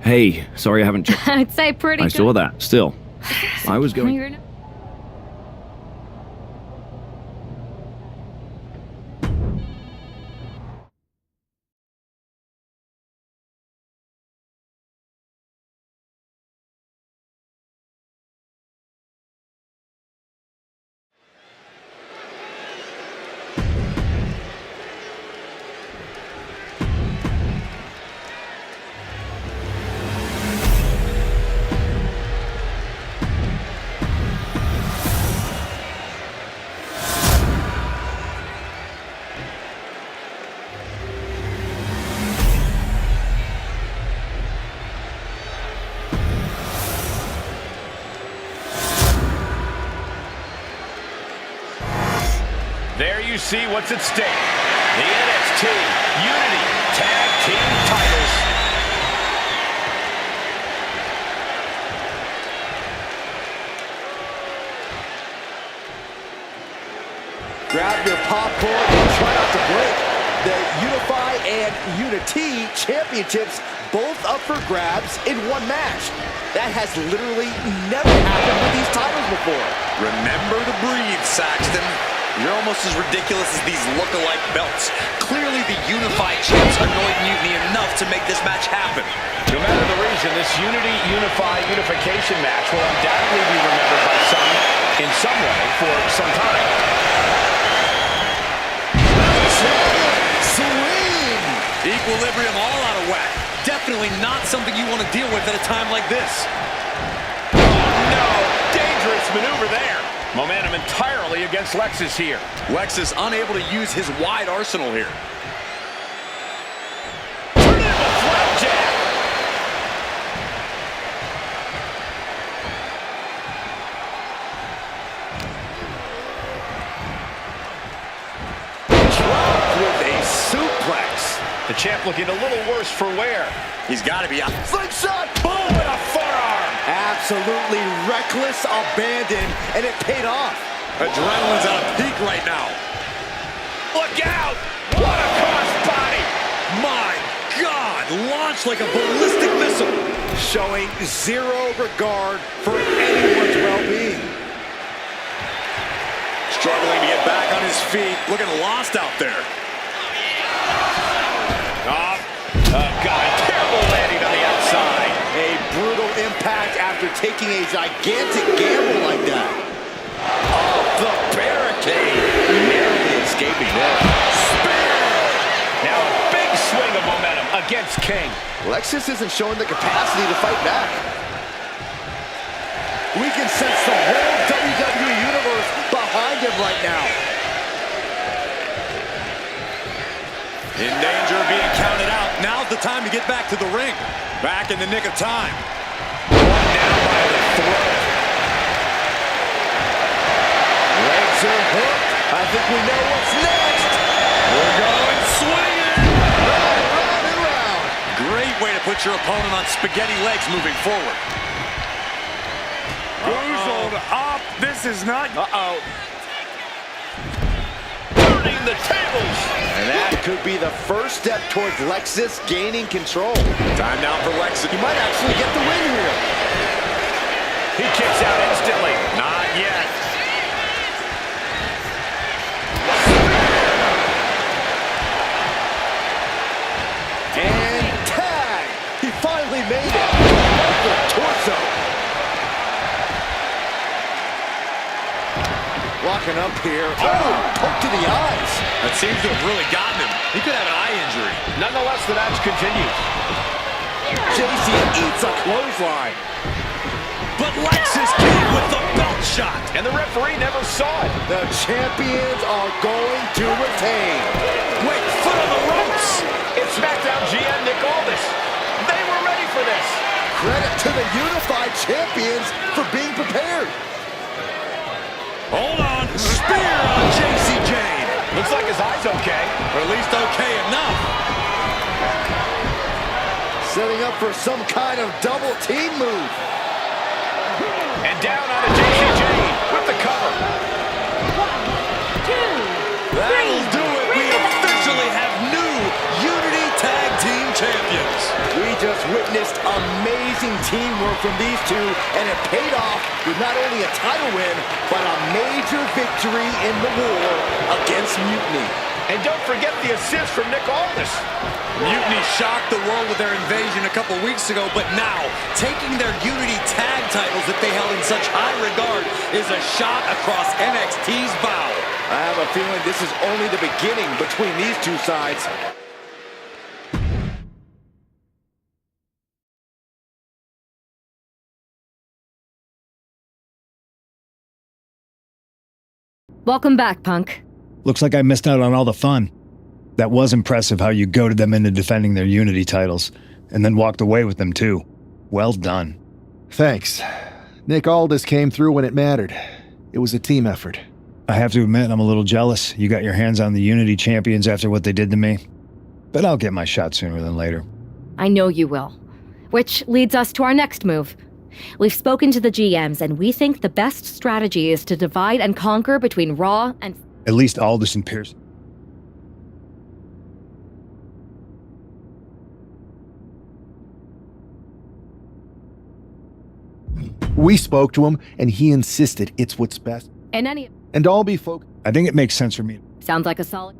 Hey, sorry I haven't checked. I'd say pretty I good. saw that. Still, I was going... You're no- There you see what's at stake. The NXT Unity Tag Team titles. Grab your popcorn and try not to break. The Unify and Unity championships both up for grabs in one match. That has literally never happened with these titles before. Remember to breathe, Saxton. You're almost as ridiculous as these look-alike belts. Clearly the Unified champs annoyed Mutiny enough to make this match happen. No matter the reason, this unification match will undoubtedly be remembered by some in some way for some time. Swing! Equilibrium all out of whack. Definitely not something you want to deal with at a time like this. No, dangerous maneuver there. Momentum entirely against Lexis here. Lexis unable to use his wide arsenal here. Turn it into a flapjack. Dropped with a suplex. The champ looking a little worse for wear. He's got to be out. Slingshot! Boom, and a forearm. Absolutely reckless abandon, and it paid off. Adrenaline's at a peak right now. Look out! What a crossbody! My God! Launched like a ballistic missile. Showing zero regard for anyone's well-being. Struggling to get back on his feet. Looking lost out there. Oh, God, terrible landing on the outside. A brutal impact after taking a gigantic gamble like that. Oh, the barricade. Narrowly escaping there. Now a big swing of momentum against King. Lexis isn't showing the capacity to fight back. We can sense the whole WWE Universe behind him right now. In danger of being counted out. Now's the time to get back to the ring. Back in the nick of time. One down by the throat. Legs are hooked. I think we know what's next. We're going swinging. Round and round. Great way to put your opponent on spaghetti legs moving forward. Boozled up. This is not... Uh-oh. Turning the tables. And that could be the first step towards Lexis gaining control. Time now for Lexis. He might actually get the win here. He kicks out instantly. Not yet. And tag! He finally made it. Right to the torso. Locking up here. Oh, poke to the eyes. That seems to have really gotten him. He could have an eye injury. Nonetheless, the match continues. JC eats a clothesline. But Lexis came with the belt shot. And the referee never saw it. The champions are going to retain. Wait, foot on the ropes. It's SmackDown GM Nick Aldis. They were ready for this. Credit to the Unified Champions for being prepared. Hold on. Spear on JC Jane. Looks like his eye's okay. Or at least okay enough. Setting up for some kind of double team move. And down on a JC Jane with the cover. 1, 2, That'll do it. We officially have new Unity Tag Team Champions. We just witnessed amazing teamwork from these two, and it paid off with not only a title win, but a major victory in the war against Mutiny. And don't forget the assist from Nick Aldis. Mutiny shocked the world with their invasion a couple weeks ago, but now, taking their Unity Tag titles that they held in such high regard is a shot across NXT's bow. I have a feeling this is only the beginning between these two sides. Welcome back, Punk. Looks like I missed out on all the fun. That was impressive how you goaded them into defending their Unity titles, and then walked away with them too. Well done. Thanks. Nick Aldis came through when it mattered. It was a team effort. I have to admit, I'm a little jealous. You got your hands on the Unity champions after what they did to me. But I'll get my shot sooner than later. I know you will. Which leads us to our next move. We've spoken to the GMs, and we think the best strategy is to divide and conquer between Raw and... At least Aldous and Pierce. We spoke to him, and he insisted it's what's best. In any... And I'll be focused. I think it makes sense for me. Sounds like a solid...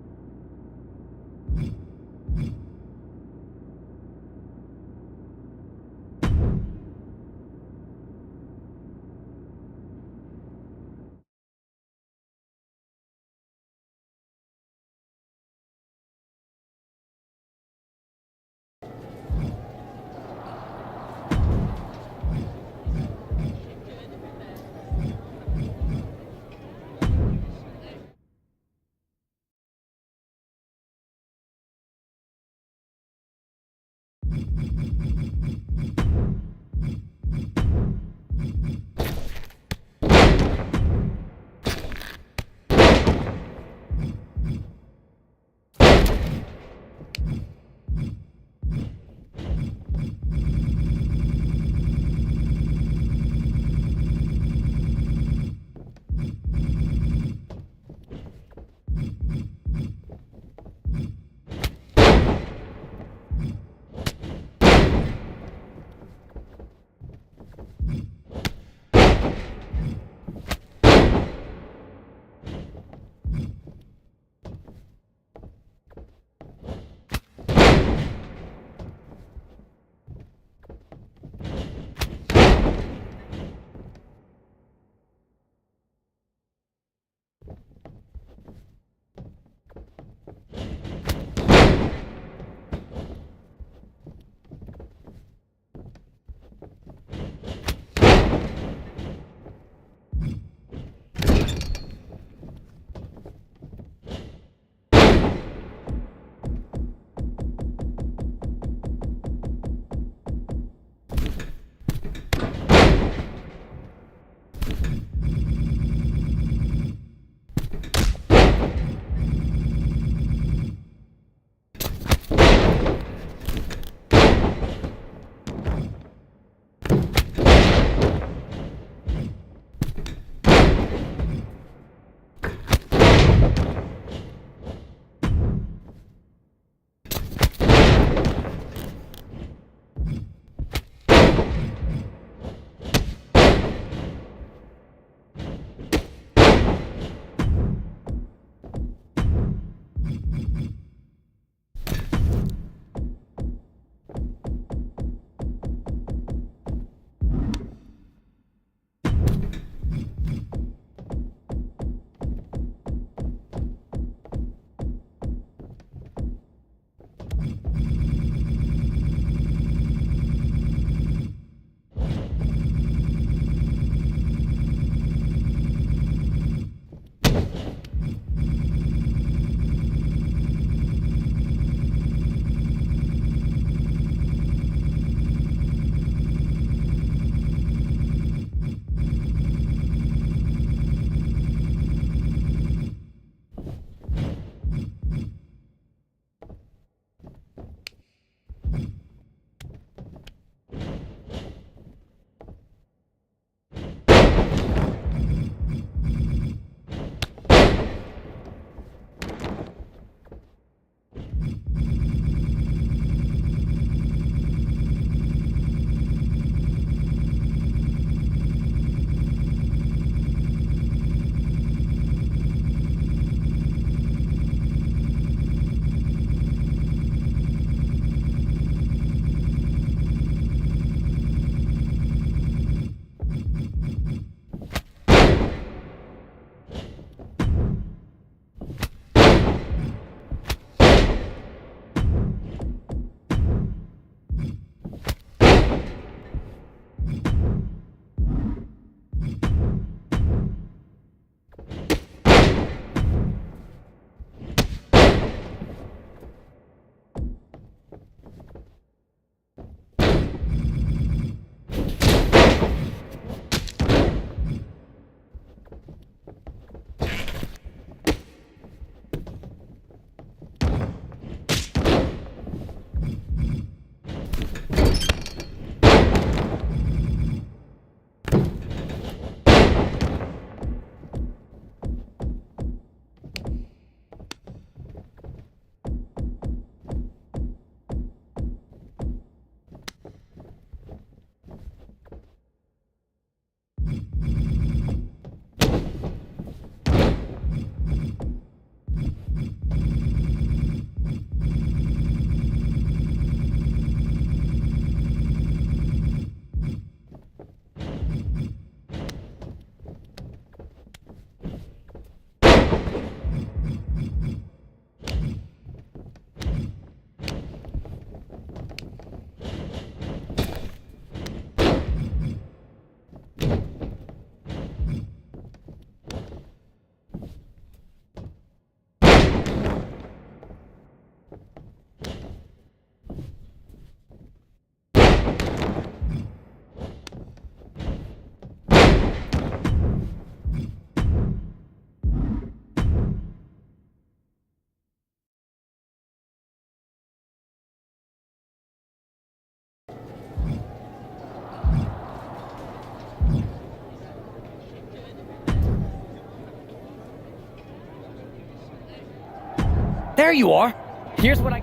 There you are. Here's what I...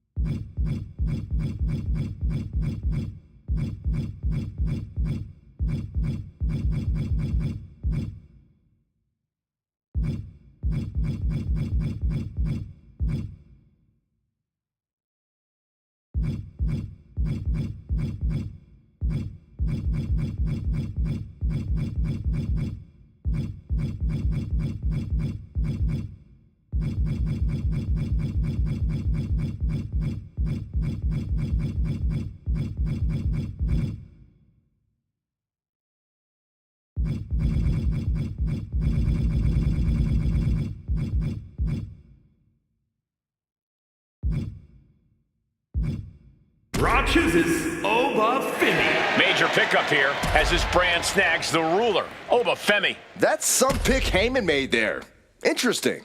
chooses Obafemi. Major pickup here as his brand snags the ruler, Obafemi. That's some pick Heyman made there. Interesting.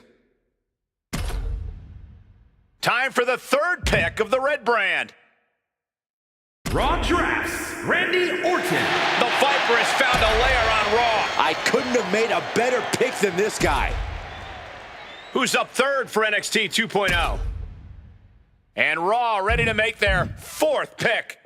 Time for the third pick of the red brand. Raw drafts Randy Orton. The Viper has found a lair on Raw. I couldn't have made a better pick than this guy. Who's up third for NXT 2.0? And Raw ready to make their fourth pick.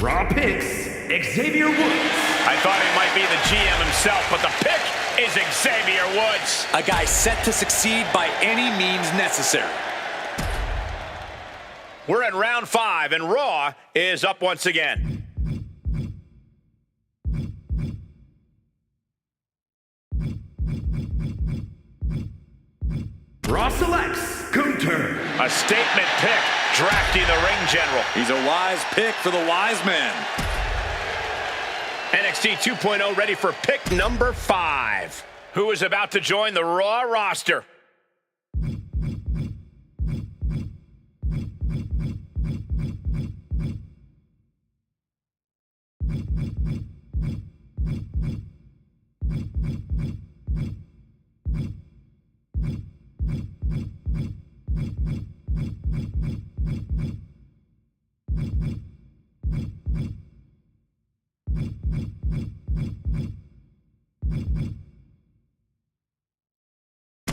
Raw picks Xavier Woods. I thought it might be the GM himself, but the pick is Xavier Woods. A guy set to succeed by any means necessary. We're in round 5, and Raw is up once again. Raw selects Gunther. A statement pick, drafting the ring general. He's a wise pick for the wise man. NXT 2.0 ready for pick number 5. Who is about to join the Raw roster?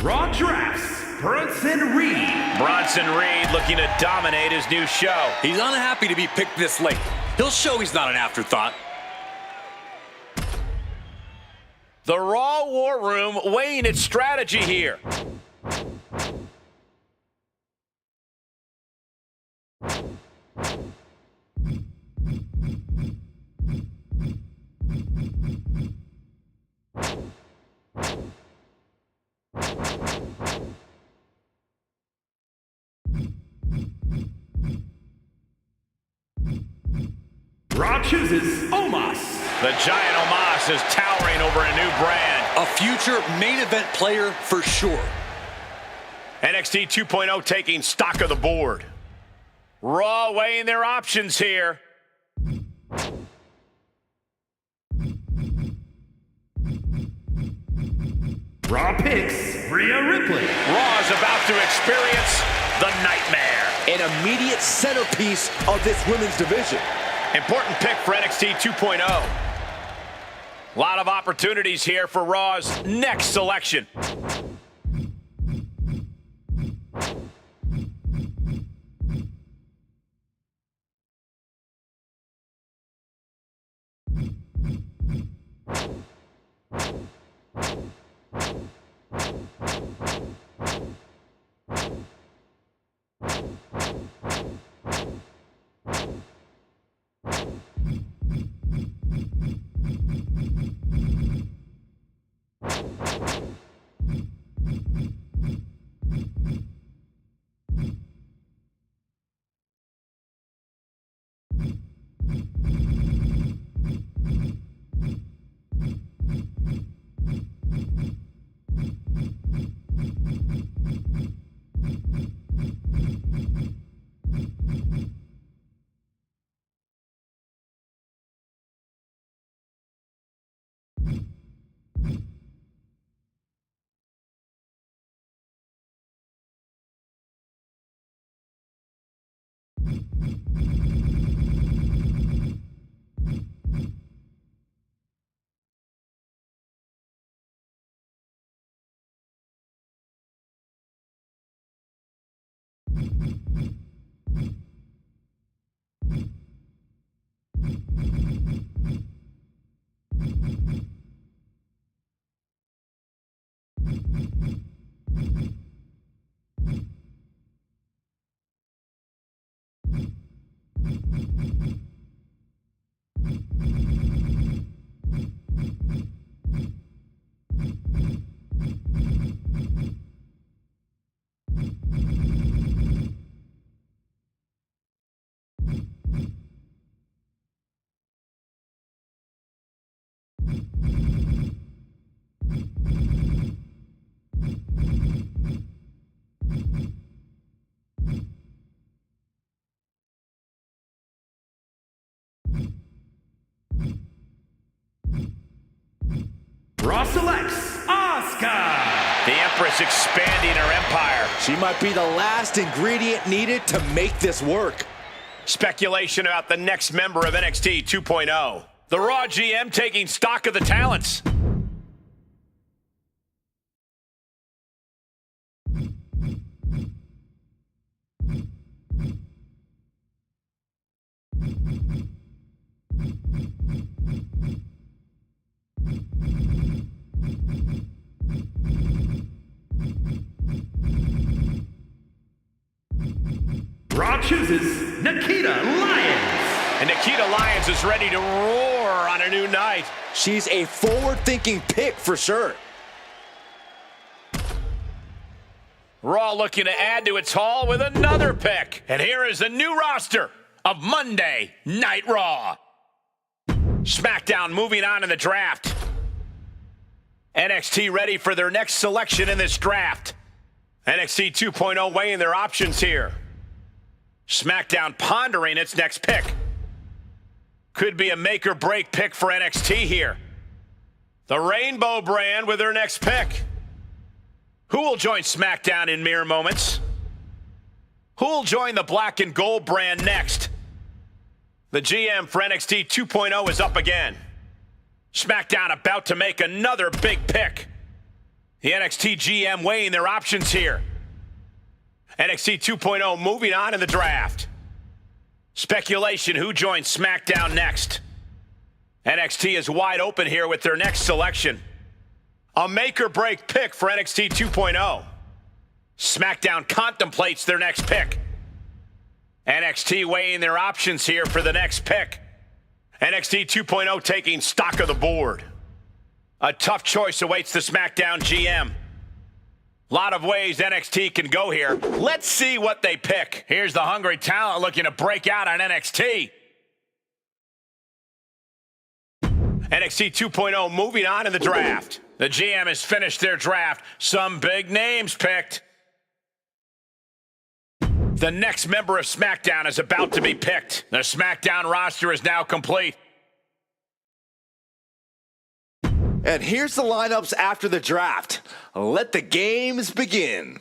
Raw drafts Bronson Reed. Bronson Reed looking to dominate his new show. He's unhappy to be picked this late. He'll show he's not an afterthought. The Raw War Room weighing its strategy here. Raw chooses Omos. The giant Omos is towering over a new brand. A future main event player for sure. NXT 2.0 taking stock of the board. Raw weighing their options here. Raw picks Rhea Ripley. Raw is about to experience the nightmare. An immediate centerpiece of this women's division. Important pick for NXT 2.0. A lot of opportunities here for Raw's next selection. Raw selects Asuka. The Empress expanding her empire. She might be the last ingredient needed to make this work. Speculation about the next member of NXT 2.0. The Raw GM taking stock of the talents. Raw chooses Nikita Lyons. And Nikita Lyons is ready to roar on a new night. She's a forward-thinking pick for sure. Raw looking to add to its haul with another pick. And here is the new roster of Monday Night Raw. SmackDown moving on in the draft. NXT ready for their next selection in this draft. NXT 2.0 weighing their options here. SmackDown pondering its next pick. Could be a make or break pick for NXT here. The Rainbow brand with their next pick. Who will join SmackDown in mere moments? Who will join the Black and Gold brand next? The GM for NXT 2.0 is up again. SmackDown about to make another big pick. The NXT GM weighing their options here. NXT 2.0 moving on in the draft. Speculation, who joins SmackDown next? NXT is wide open here with their next selection. A make or break pick for NXT 2.0. SmackDown contemplates their next pick. NXT weighing their options here for the next pick. NXT 2.0 taking stock of the board. A tough choice awaits the SmackDown GM. Lot of ways NXT can go here. Let's see what they pick. Here's the hungry talent looking to break out on NXT. NXT 2.0 moving on in the draft. The GM has finished their draft. Some big names picked. The next member of SmackDown is about to be picked. The SmackDown roster is now complete. And here's the lineups after the draft. Let the games begin.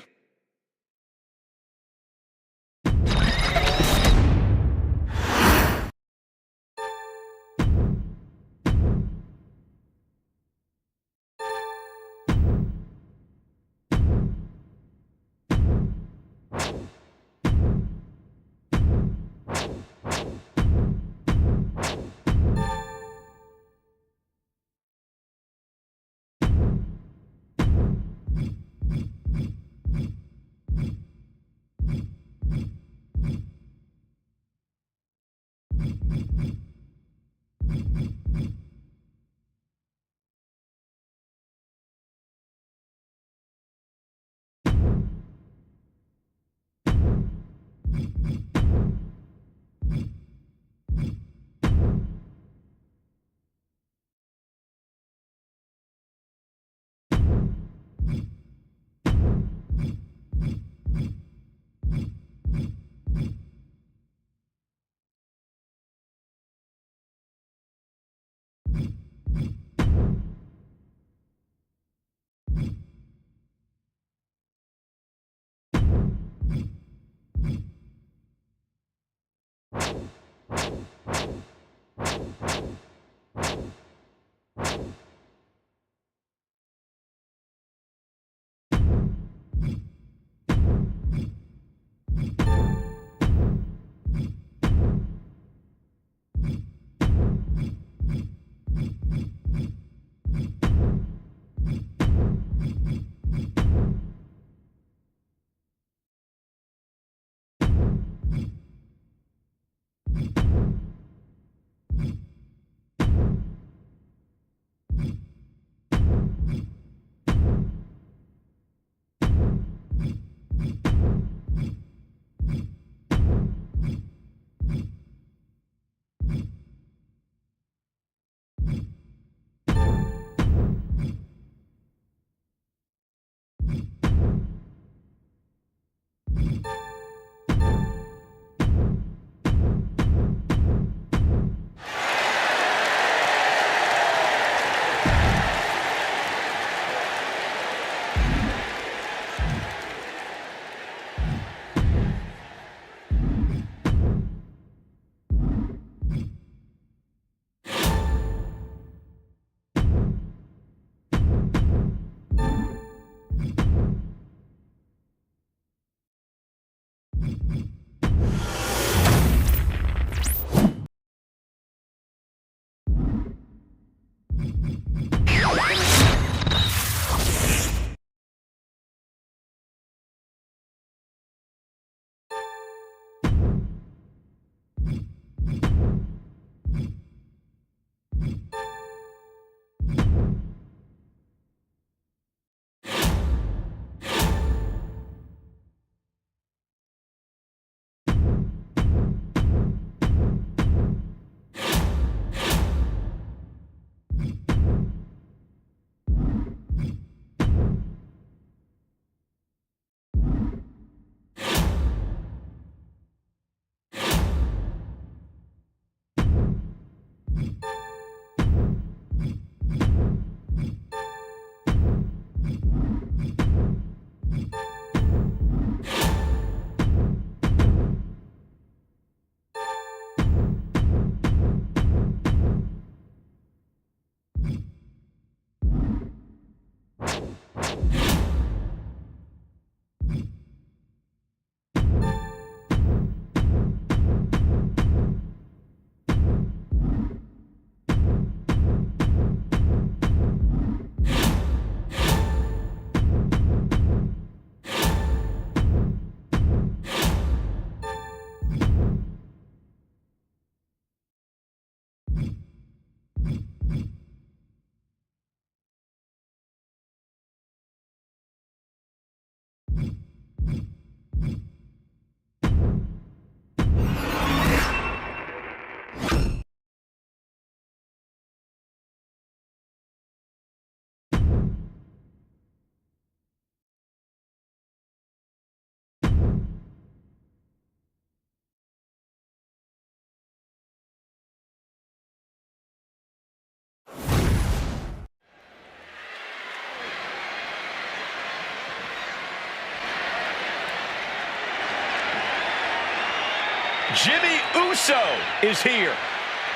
Jimmy Uso is here.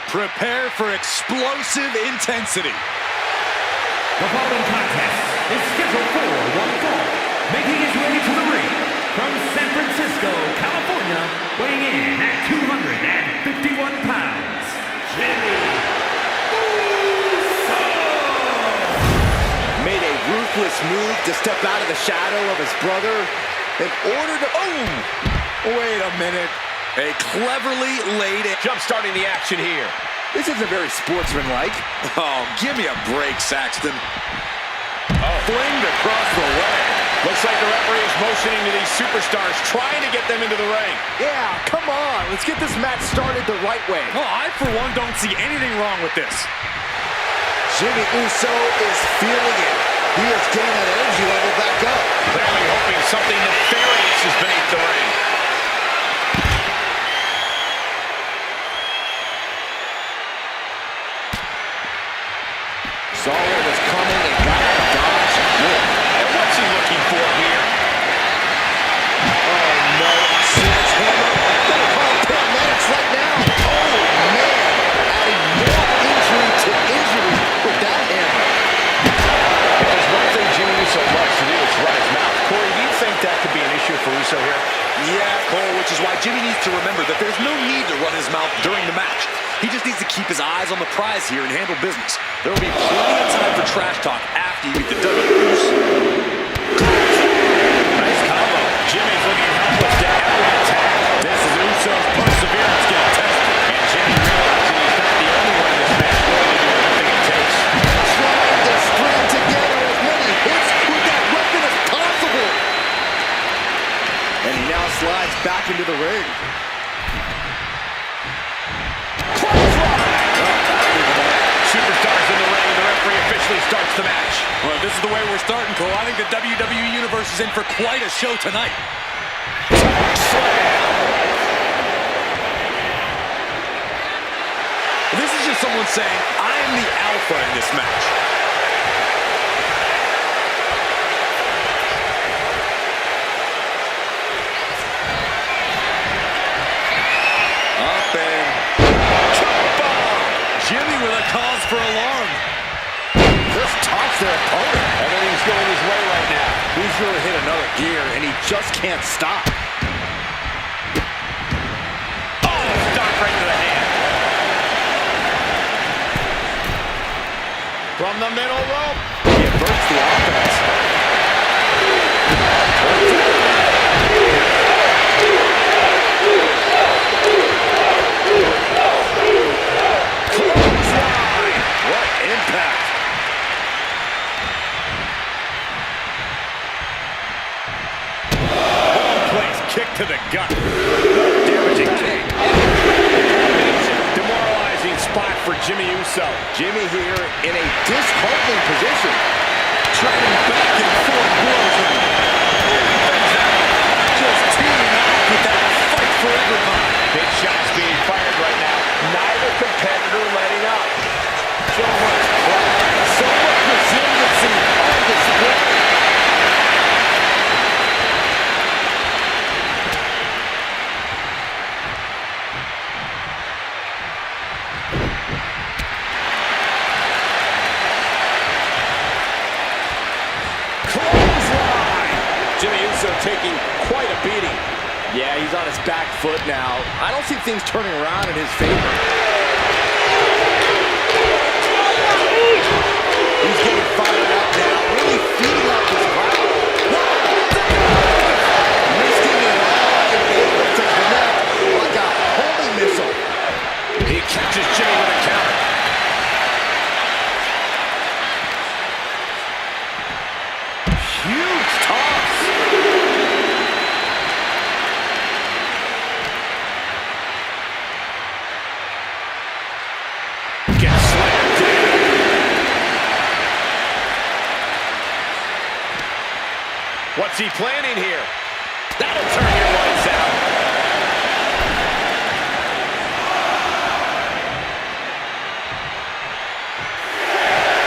Prepare for explosive intensity. The following contest is scheduled for one fall. Making his way to the ring from San Francisco, California, weighing in at 251 pounds, Jimmy Uso! Made a ruthless move to step out of the shadow of his brother in order to... Oh! Wait a minute. A cleverly laid... Jump-starting the action here. This isn't very sportsmanlike. Oh, give me a break, Saxton. Flinged across the leg. Looks like the referee is motioning to these superstars, trying to get them into the ring. Yeah, come on. Let's get this match started the right way. Oh, I, for one, don't see anything wrong with this. Jimmy Uso is feeling it. He is getting that energy level back up. Clearly hoping something nefarious is beneath the ring. Saw what was coming and got out of dodge. And what's he looking for here? Oh, no. Sledgehammer. Gonna call paramedics right now. Oh, man. Adding more injury to injury with that hammer. There's one thing Jimmy Uso loves to do, it's run his mouth. Corey, do you think that could be an issue for Uso here? Yeah, Cole, which is why Jimmy needs to remember that there's no need to run his mouth during the match. He just needs to keep his eyes on the prize here and handle business. There will be plenty of time for trash talk after you get the W. Nice combo. Jimmy's looking helpless to every attack. This is Uso's perseverance getting tested. And Jimmy realizing he's not the only one in this match willing to do anything it takes. Trying to string together as many hits with that weapon as possible. And he now slides back into the ring. Superstars in the ring. The referee officially starts the match. Well, this is the way we're starting, Cole. I think the WWE Universe is in for quite a show tonight. This is just someone saying, I am the alpha in this match. Up and... Jimmy with a cause for alarm. Just tops their opponent. Everything's going his way right now. He's really hit another gear, and he just can't stop. Oh, stop right to the hand. From the middle rope. He inverts the offense. Clothesline! What impact! Kick to the gut. Damaging kick. Demoralizing spot for Jimmy Uso. Jimmy here in a disheartening position. Trading back and forth blows him. Just teaming up with that fight forever vibe. Big shots being fired right now. Neither competitor letting up. So much pride, so much resiliency on display. Jimmy Uso taking quite a beating. Yeah, he's on his back foot now. I don't see things turning around in his favor. He's getting fired up now, really feeding up his crowd. Risking it all and able to connect like a homing missile. He catches Jimmy with a counter. Huge toss. Gets slammed down. What's he planning here? That'll turn your lights out.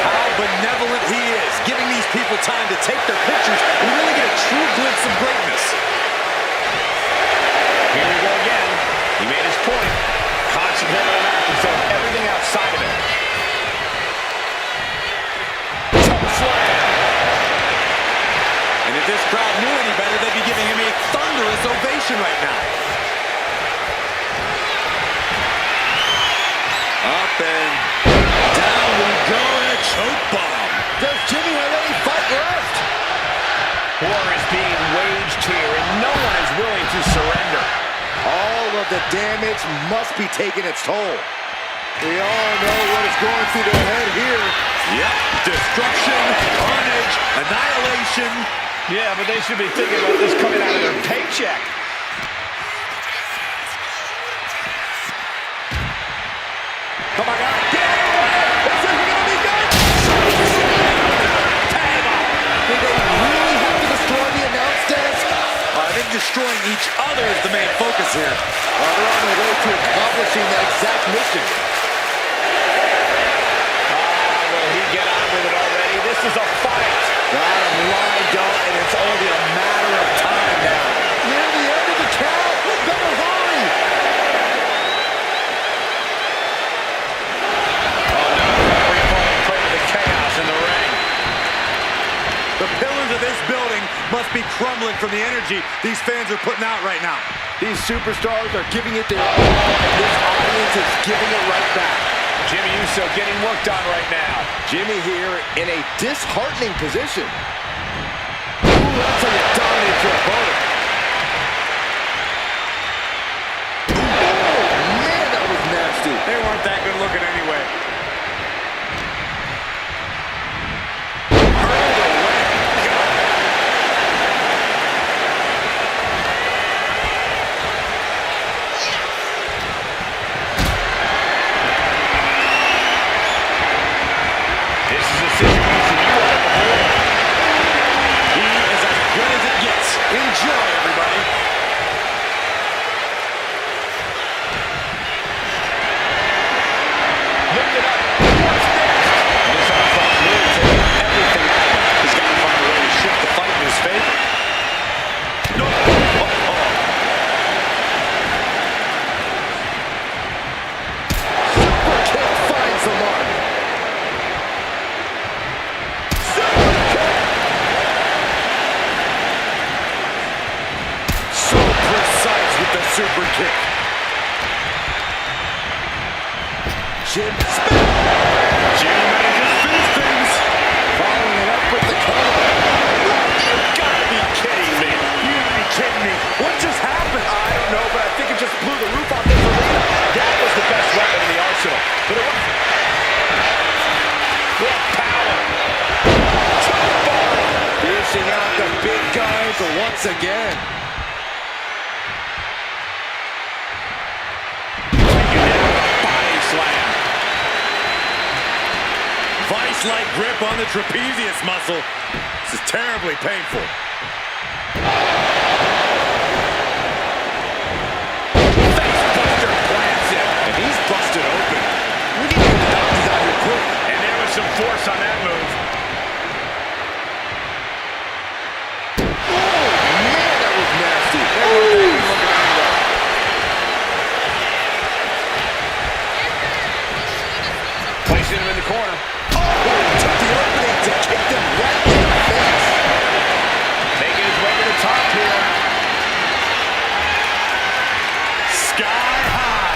How benevolent he is, giving these people time to take their pictures and really get a true glimpse of greatness. Here we go again. He made his point. Concentrate on that instead of everything outside of it. Choke slam. And if this crowd knew any better, they'd be giving him a thunderous ovation right now. Up and down we go, and a choke bomb. Does Jimmy have any fight left? War is being waged here, and no one is willing to surrender. All of the damage must be taking its toll. We all know what is going through their head here. Yep, destruction, carnage, annihilation. Yeah, but they should be thinking about this coming out of their paycheck. Oh my God, get out of the way! Is this going to be good? Tag out. Did they really have to destroy the announce desk? I think destroying each other is the main focus here. They're on their way to accomplishing that exact mission. Will he get on with it already? This is a fight. Got him lined up, and it's only a matter of time now. Near the end of the count. Better hurry. We're falling prey to the chaos in the ring. The pillars of this building must be crumbling from the energy these fans are putting out right now. These superstars are giving it their all, and this audience is giving it right back. Jimmy Uso getting worked on right now. Jimmy here in a disheartening position. Ooh, that's how you dominate your opponent. Oh, man, that was nasty. They weren't that good looking anyway. This is a situation you want to avoid. He is as good as it gets. Enjoy, everybody. Lift it up. What's next? This offense really taking everything out of him. He's got to find a way to shift the fight in his favor. No. Super kick finds the mark. Super kick. So precise with the super kick. Jim Smith. Jimmy might have just finished things. Following it up with the cover. You've got to be kidding me. You gotta be kidding me. What just happened? I don't know, but I think it just blew the roof off this arena. That was the best weapon in the arsenal. But it wasn't. What power. Dishing out the big guns once again. Taking it with a body slam. Vice-like grip on the trapezius muscle. This is terribly painful. Facebuster plants him. And he's busted open. We need to get the doctors out here quick. And there was some force on that move. Man, that was nasty. Placing him in the corner. Took the opening to kick them right in the face. Making his way to the top here. Sky high.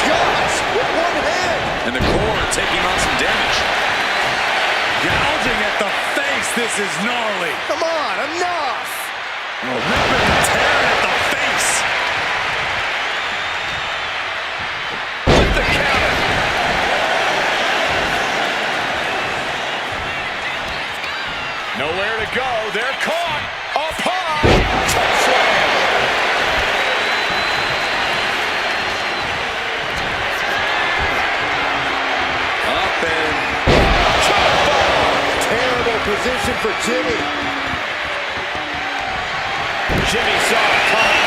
Gosh, with one hand. And the core taking on some damage. Gouging at the face. This is gnarly. Come on, enough. Ripping and tearing at the face. With the counter. Nowhere to go. They're caught. Up high. Choke slam. Up and Terrible position for Jimmy. Jimmy saw it coming.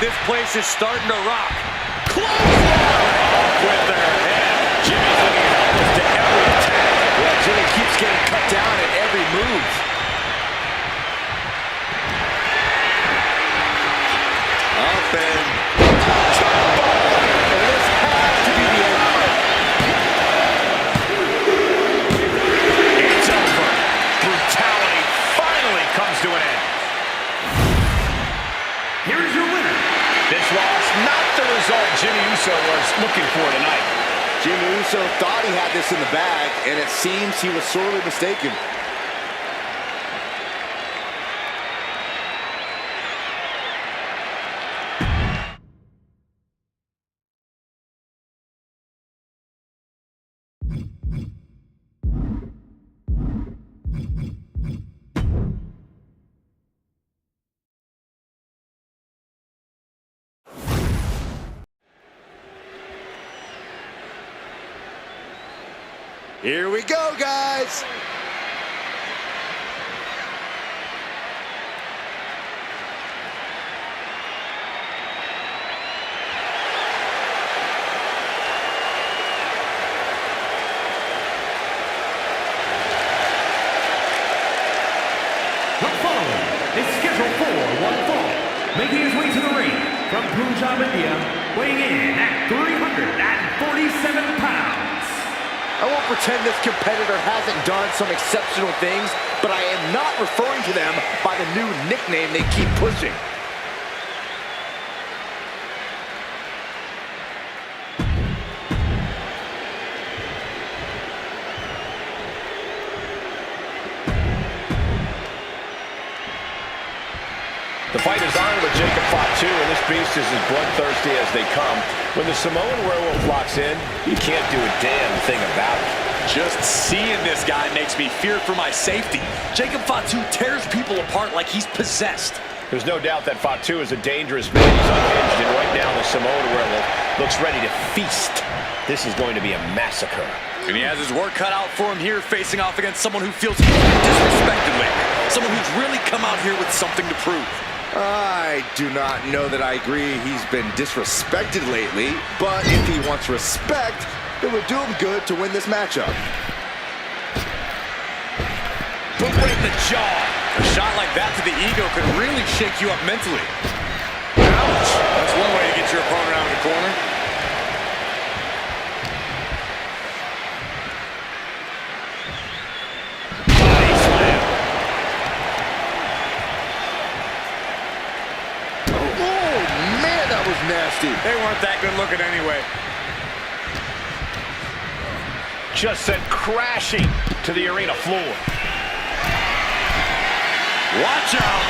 This place is starting to rock. Close off with their head. Jimmy's looking helpless to every attack. Yeah, Jimmy keeps getting cut down at every move. Up and This has to be the end. It's over. Brutality finally comes to an end. Here is your winner. This loss, not the result Jimmy Uso was looking for tonight. Jimmy Uso thought he had this in the bag, and it seems he was sorely mistaken. Here we go, guys. The following is scheduled for one fall, making his way to the ring from Punjab, India, weighing in at 347 pounds. I won't pretend this competitor hasn't done some exceptional things, but I am not referring to them by the new nickname they keep pushing. The fight is on with Jacob Fatu, and this beast is as bloodthirsty as they come. When the Samoan werewolf locks in, you can't do a damn thing about it. just seeing this guy makes me fear for my safety. Jacob Fatu tears people apart like he's possessed. There's no doubt that Fatu is a dangerous man. He's unhinged, and right now the Samoan werewolf looks ready to feast. This is going to be a massacre. And he has his work cut out for him here, facing off against someone who feels disrespected lately. Someone who's really come out here with something to prove. I do not know that I agree he's been disrespected lately, but if he wants respect, it would do him good to win this matchup. Boot right in the jaw. A shot like that to the ego could really shake you up mentally. Ouch! That's one way to get your opponent out of the corner. Body slam. Oh, man, that was nasty. They weren't that good looking anyway. Just sent crashing to the arena floor. Watch out!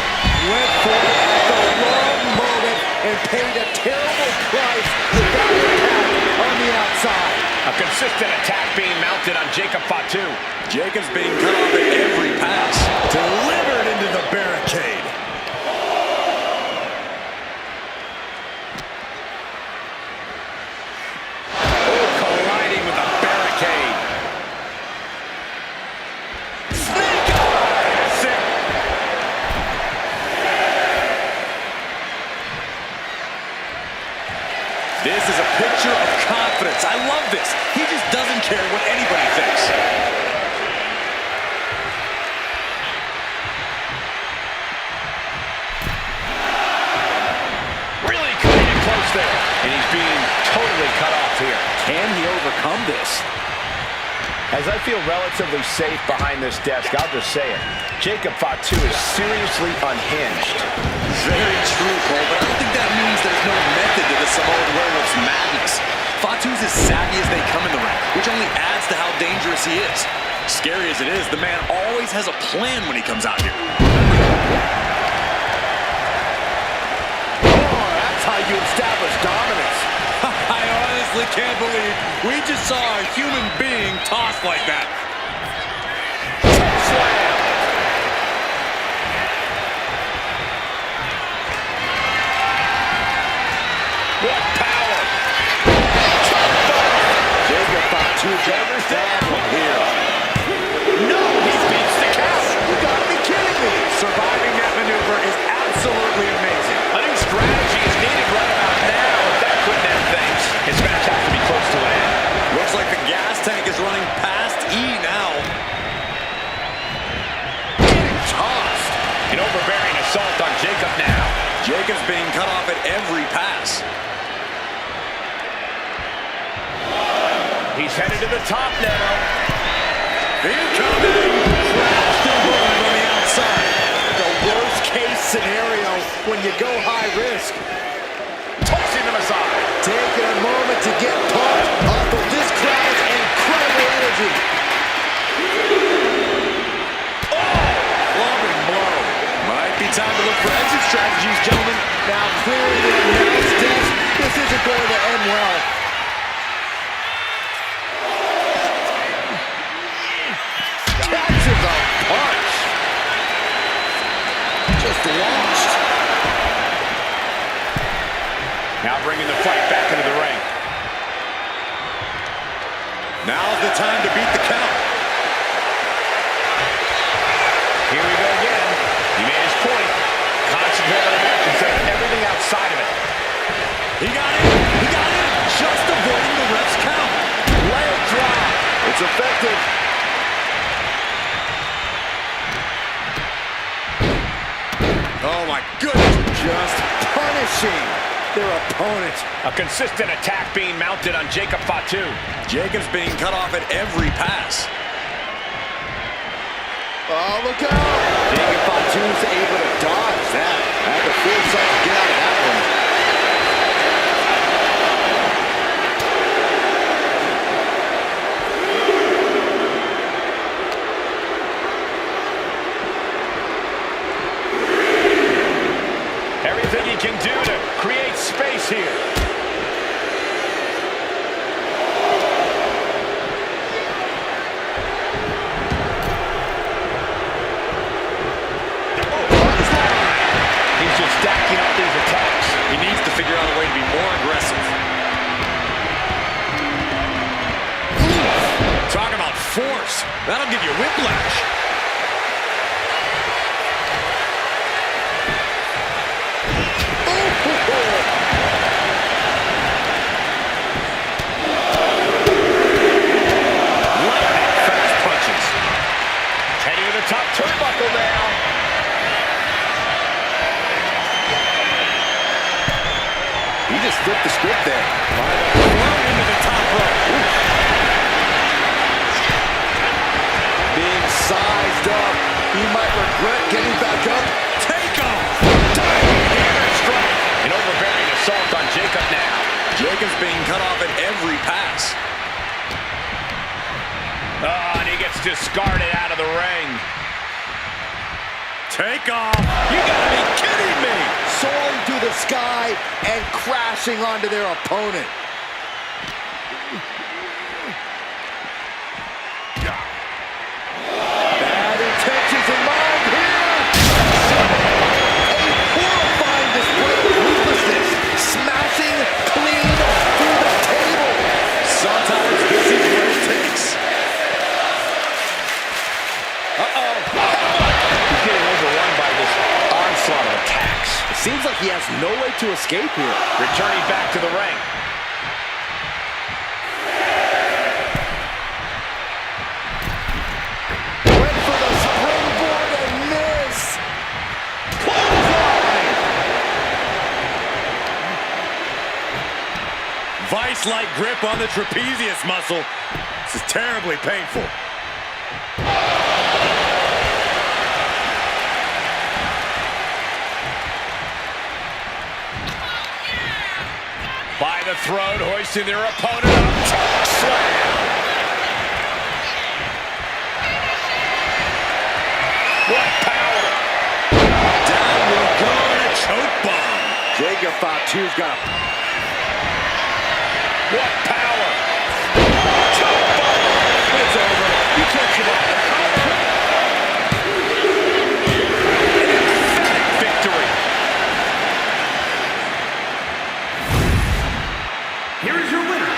Went for it at the wrong moment and paid a terrible price with that attack on the outside. A consistent attack being mounted on Jacob Fatu. Jacob's being cut off at every pass. Delivered into the barricade. Oh, colliding with the barricade. Snake eyes! This is a picture of confidence. I love this. He just doesn't care what anybody thinks. Really cutting it close there. And he's being totally cut off here. Can he overcome this? As I feel relatively safe behind this desk, I'll just say it. Jacob Fatu is seriously unhinged. Very true, Cole, but I don't think that means there's no method to the Samoan werewolf's madness. Fatu's as savvy as they come in the ring, which only adds to how dangerous he is. Scary as it is, the man always has a plan when he comes out here. Oh, that's how you establish dominance. I honestly can't believe we just saw a human being tossed like that. Slam! What power! Jacob Fatu covers that one here. No, he beats the count. You gotta be kidding me. Surviving that maneuver is absolutely amazing. A new strategy is needed assault on Jacob now. Jacob's being cut off at every pass. He's headed to the top now. Incoming! Crashed and burned on the outside. The worst case scenario when you go high risk. Tossing them aside. Taking a moment to get pumped off of this crowd's incredible energy. Loving blow. Might be time to look for exit strategies, gentlemen. Now clearing the announce desk. This isn't going to end well. Catches a punch. Just launched. Now bringing the fight back into the ring. Now's the time to beat the count. Here we go again. He made his point. Concentrate on the match instead of everything outside of it. He got it. He got it. Just avoiding the ref's count. Leg drop. It's effective. Oh, my goodness. Just punishing their opponent. A consistent attack being mounted on Jacob Fatu. Jacob's being cut off at every pass. Oh, look out! Jacob Fatu's able to dodge that. Had the foresight to get out of that one. Everything he can do to create space here. He's just stacking up these attacks. He needs to figure out a way to be more aggressive. Talk about force. That'll give you whiplash. Top turnbuckle now. He just flipped the script there. Right into the top rope. Being sized up. He might regret getting back up. Take off. Diving hammer strike. An overbearing assault on Jacob now. Jacob's being cut off at every pass. Oh, and he gets discarded out of the ring. Take off. You gotta be kidding me. Soaring through the sky and crashing onto their opponent. Bad intentions in mind here. A horrifying display of ruthlessness. Smashing clean through the table. Sometimes this is what it takes. Uh-oh. He's getting overrun by this onslaught of attacks. It seems like he has no way to escape here. Returning back to the ring. Went for the springboard and miss. Clothesline. Vice-like grip on the trapezius muscle. This is terribly painful. By the throat, hoisting their opponent up. Choke slam. What power. Down we go in a choke bomb. Jacob Fatu's got a... What power. Choke bomb. It's over. You can't survive that. An emphatic victory. Here is your winner,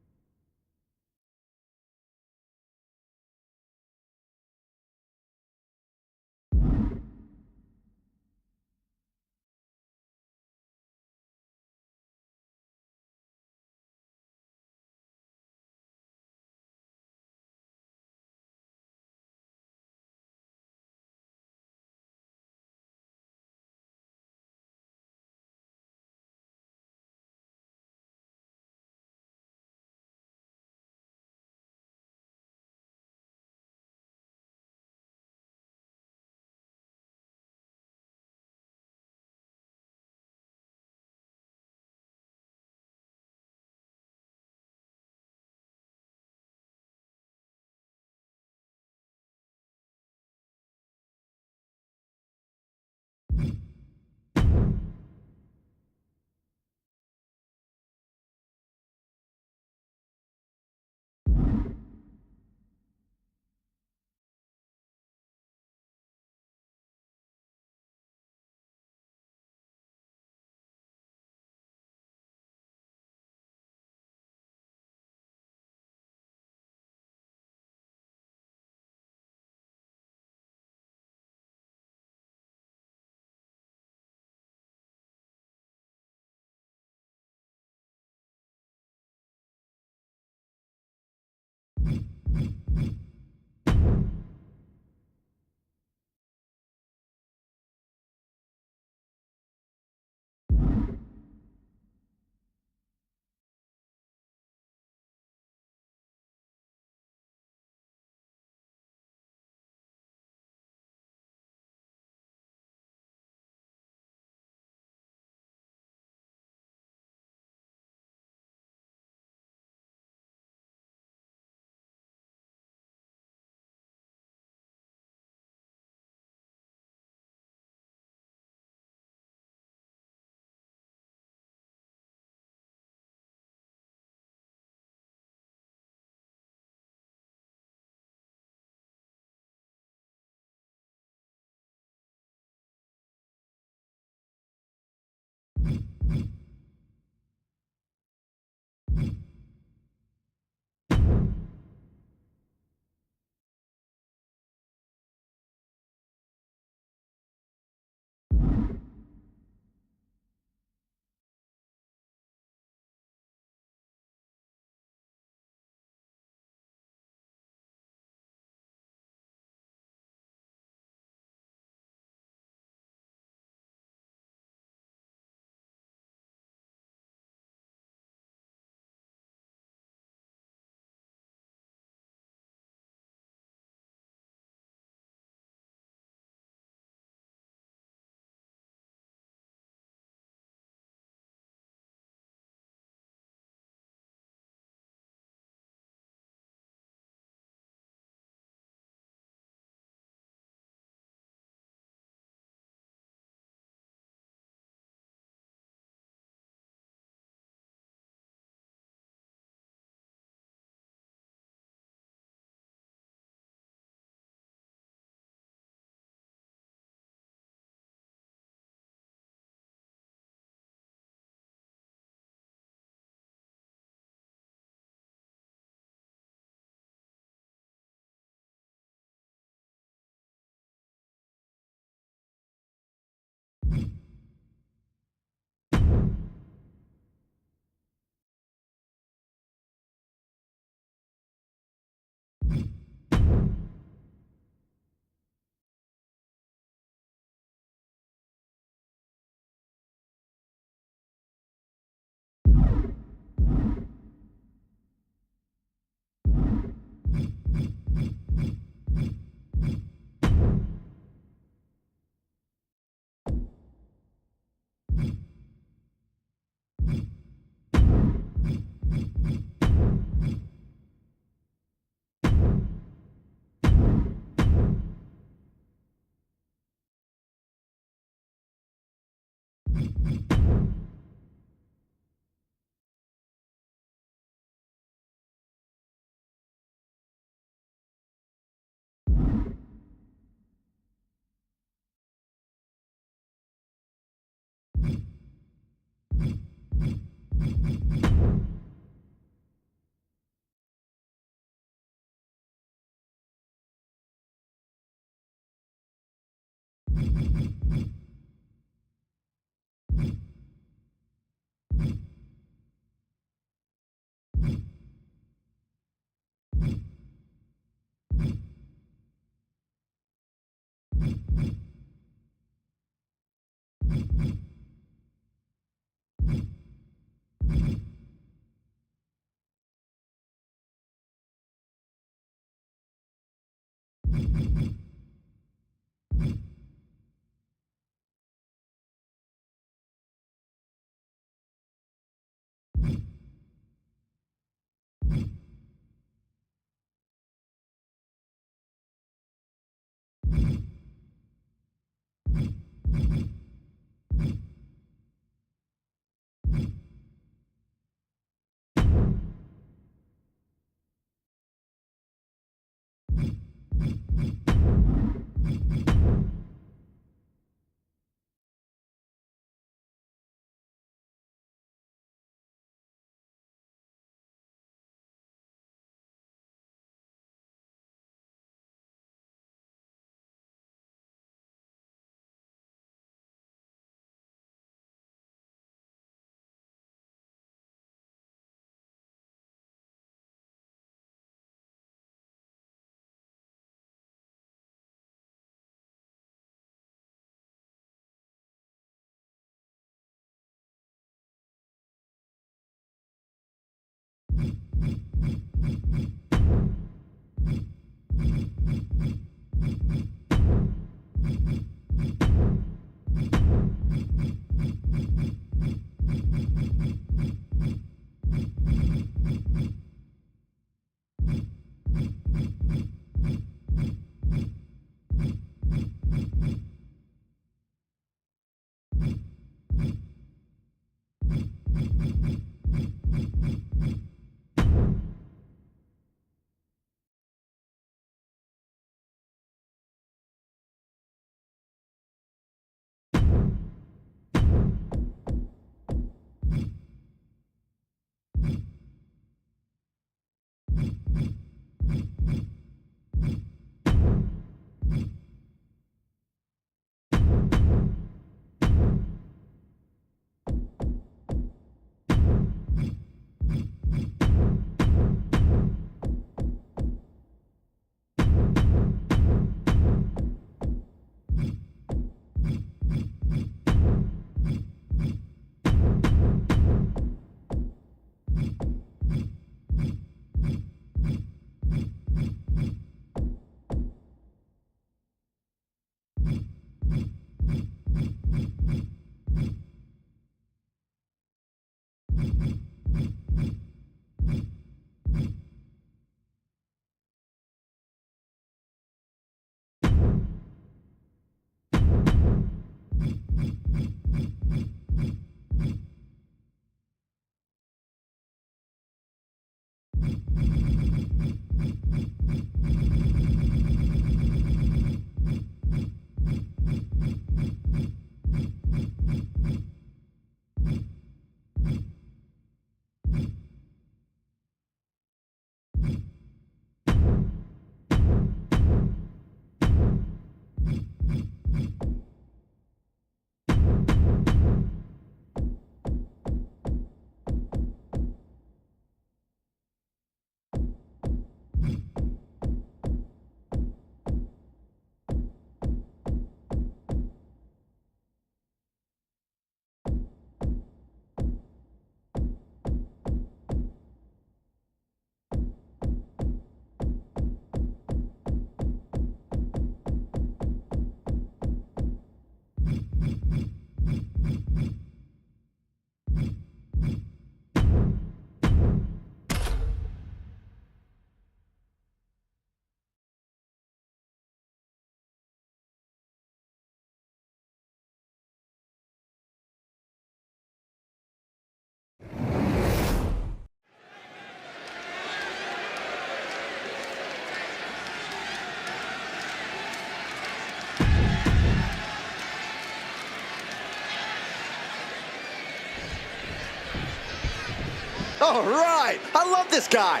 All right, I love this guy.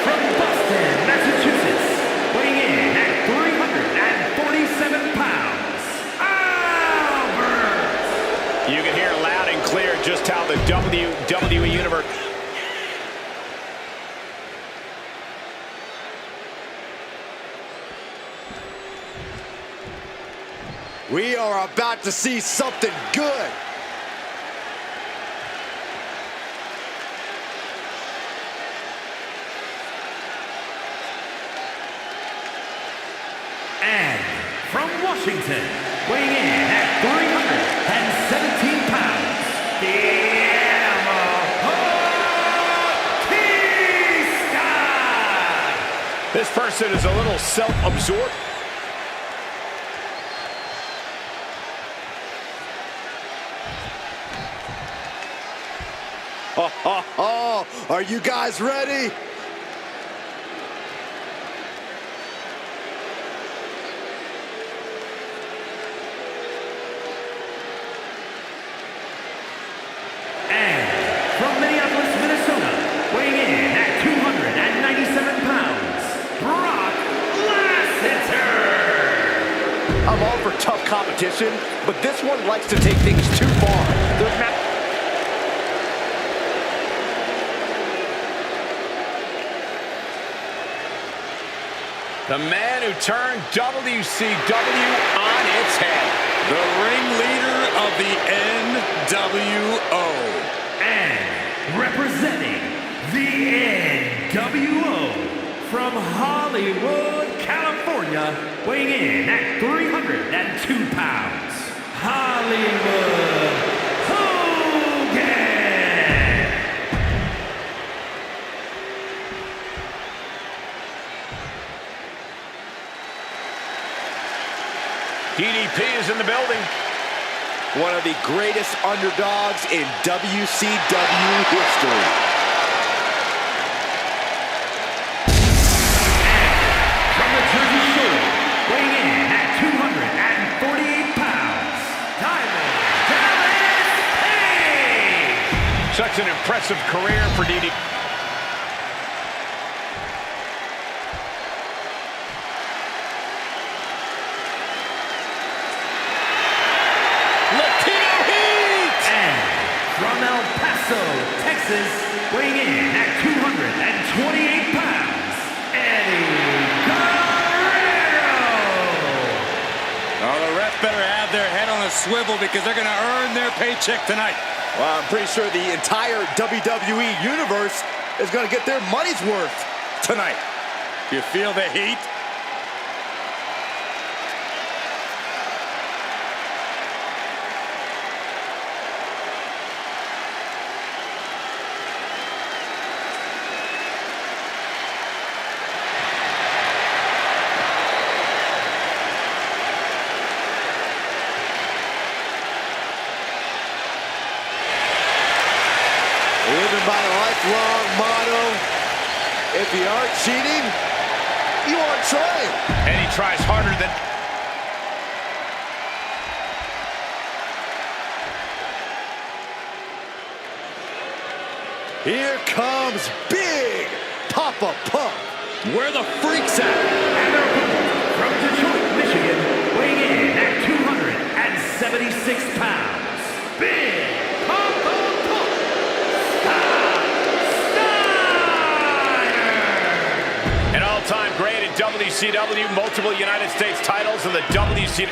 From WWE Universe. We are about to see something good. And from Washington, weighing in at 317 pounds, the Batista! This person is a little self-absorbed. Are you guys ready? And from Minneapolis, Minnesota, weighing in at 297 pounds, Brock Lasseter! I'm all for tough competition, but this one likes to take things too far. There's not. The man who turned WCW on its head. The ringleader of the NWO. And representing the NWO from Hollywood, California, weighing in at 302 pounds, Hollywood Hogan! DDP is in the building. One of the greatest underdogs in WCW history. From the Jersey Shore, weighing in at 248 pounds, Diamond Dallas Page! Such an impressive career for DDP. From El Paso, Texas, weighing in at 228 pounds, Eddie Guerrero! Oh, the ref better have their head on a swivel because they're going to earn their paycheck tonight. Well, I'm pretty sure the entire WWE Universe is going to get their money's worth tonight. You feel the heat? Living by the lifelong motto, if you aren't cheating, you aren't trying. And he tries harder than... Here comes Big Papa Pump. Where the freaks at? And their opponent from Detroit, Michigan, weighing in at 276 pounds, Big Papa Pump Steiner! An all-time great in WCW, multiple United States titles in the WCW.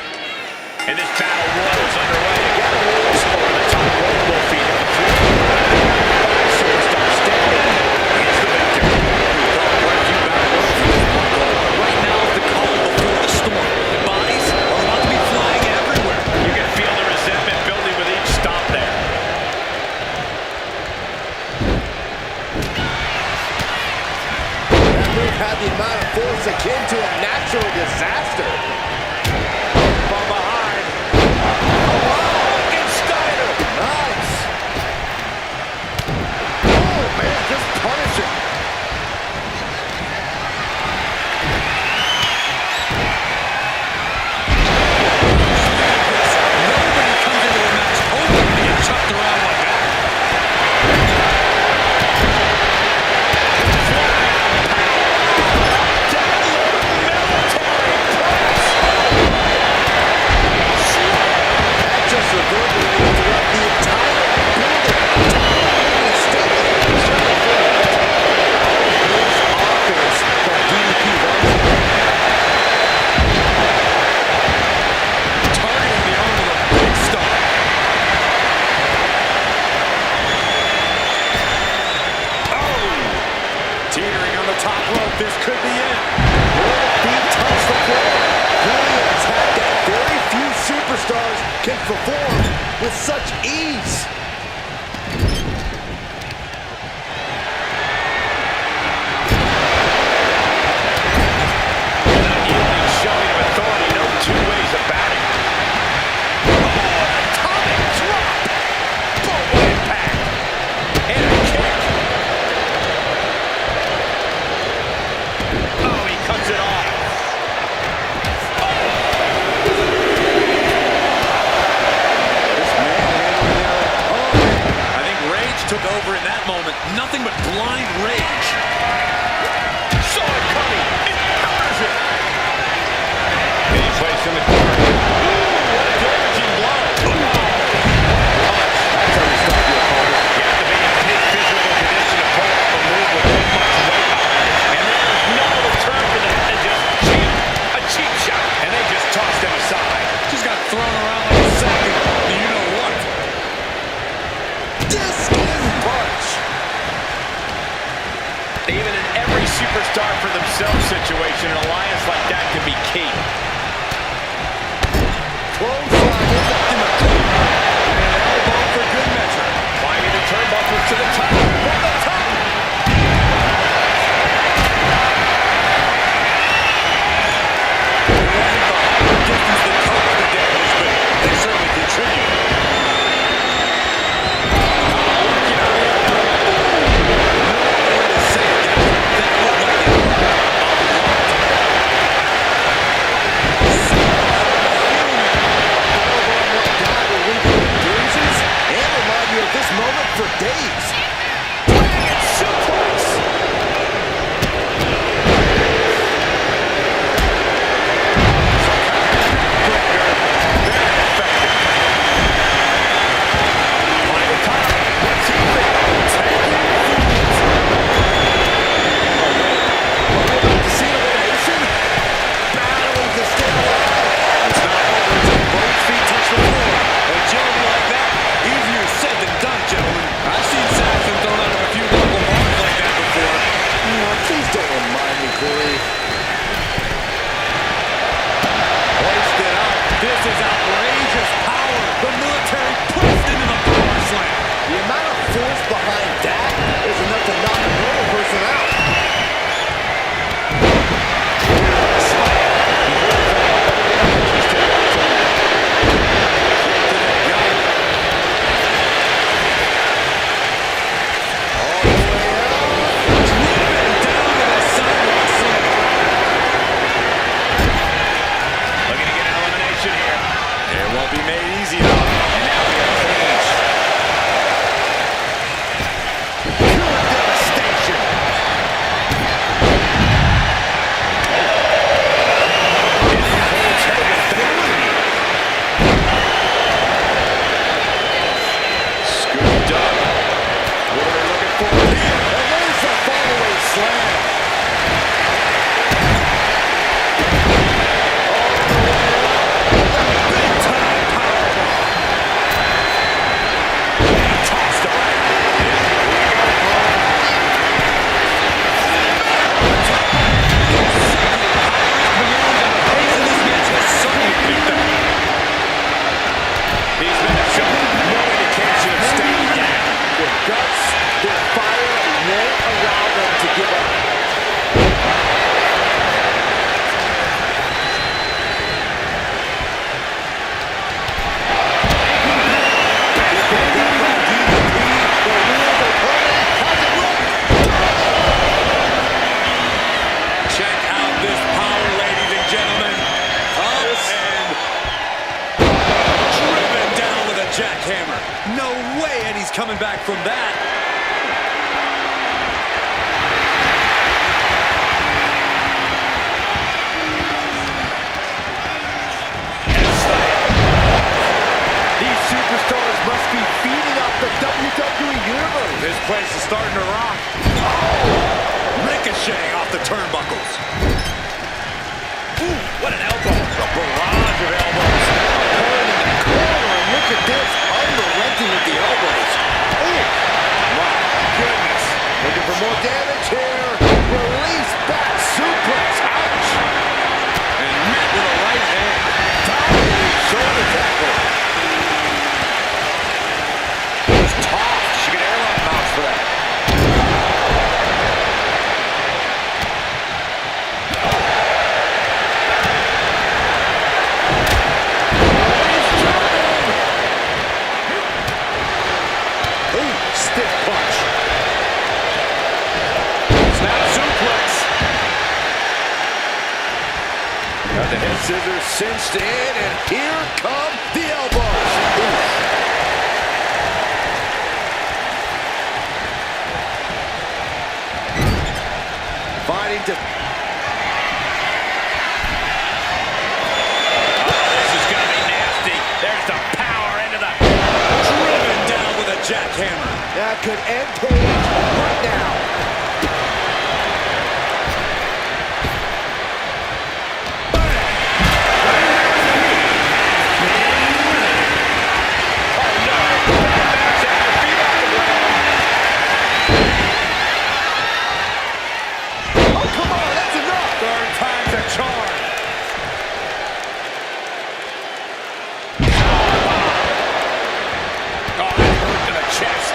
And this battle royal is underway. Again, the rules for the top rope will feature the superstar standing is the victor. Right now is the calm before the storm. Bodies are about to be flying everywhere. You can feel the resentment building with each stop there. That move had the amount of force akin to a natural disaster. From behind. Oh, wow, and Steiner. Nice. Oh, man, just punishing. Nobody comes into a match hoping to get chucked around like that. Military Teetering on the top rope, this could be it. Feet touch the floor. Really an attack that very few superstars can perform with such ease. Showing of authority, no two ways about it. Oh, atomic drop! Boom, what impact! And a kick! Oh, he cuts it off. I think Rage took over in that moment. Nothing but blind rage. Saw it coming. It covers it. Being placed in the corner. Ooh, what a damaging blow. That's how you stop your opponent. You have to be in peak physical condition to pull off a move with this much weight behind it. And there is no return for them. And just a cheap shot. And they just tossed him aside. Just got thrown around like a sack of you know what. Discus punch. Even in every superstar for themselves situation, an alliance like that can be key. Clothesline in the And an elbow for good measure. Climbing the turnbuckles to the top. From the top. Distance that covered the damage, but they certainly contribute. Working on the elbow. No way to say it, guys. That looked like it. and remind you of this moment for days. Dragon suplex. By the top. What's he thinking? To see elimination, battling to stay alive. It's not over until both feet touch the floor. Agility like that, easier said than done, gentlemen. I've seen Saxon thrown out of a few local bars like that before. Please don't remind me, Corey. Hoist it up. This is outrageous power. The military pressed into the power slam. The amount of force behind that is enough to knock a normal person out. Looking to get an elimination here. It won't be made easy, though. And now we have Cage. Pure devastation. Scooped up. What are they looking for here? And there's the fallaway slam. Big time powerbomb. Tossed around. This match has certainly picked up. He's been shown no indication of staying down. Their guts, their fire won't allow them to give up. Check out this power, ladies and gentlemen. Up and driven down with a jackhammer. No way Eddie's coming back from that. These superstars must be feeding off the WWE Universe. This place is starting to rock. Ricochet off the turnbuckles. Ooh, what an elbow. A barrage of elbows. Opponent in the corner, and look at this, unrelenting with the elbows. Ooh, My goodness. looking for more damage here. Release back suplex. Ouch. And met with a right hand. Dominating shoulder tackle. It's tough. She can airline mounts for that. Stiff punch. Snap suplex. Got the head scissors cinched in, and here come the elbows. Fighting to... This is going to be nasty. There's the power into the... Driven down with a jackhammer. That could end Paige right now. Oh, come on, that's enough. Third time's a charm. Oh, that hurt to the chest.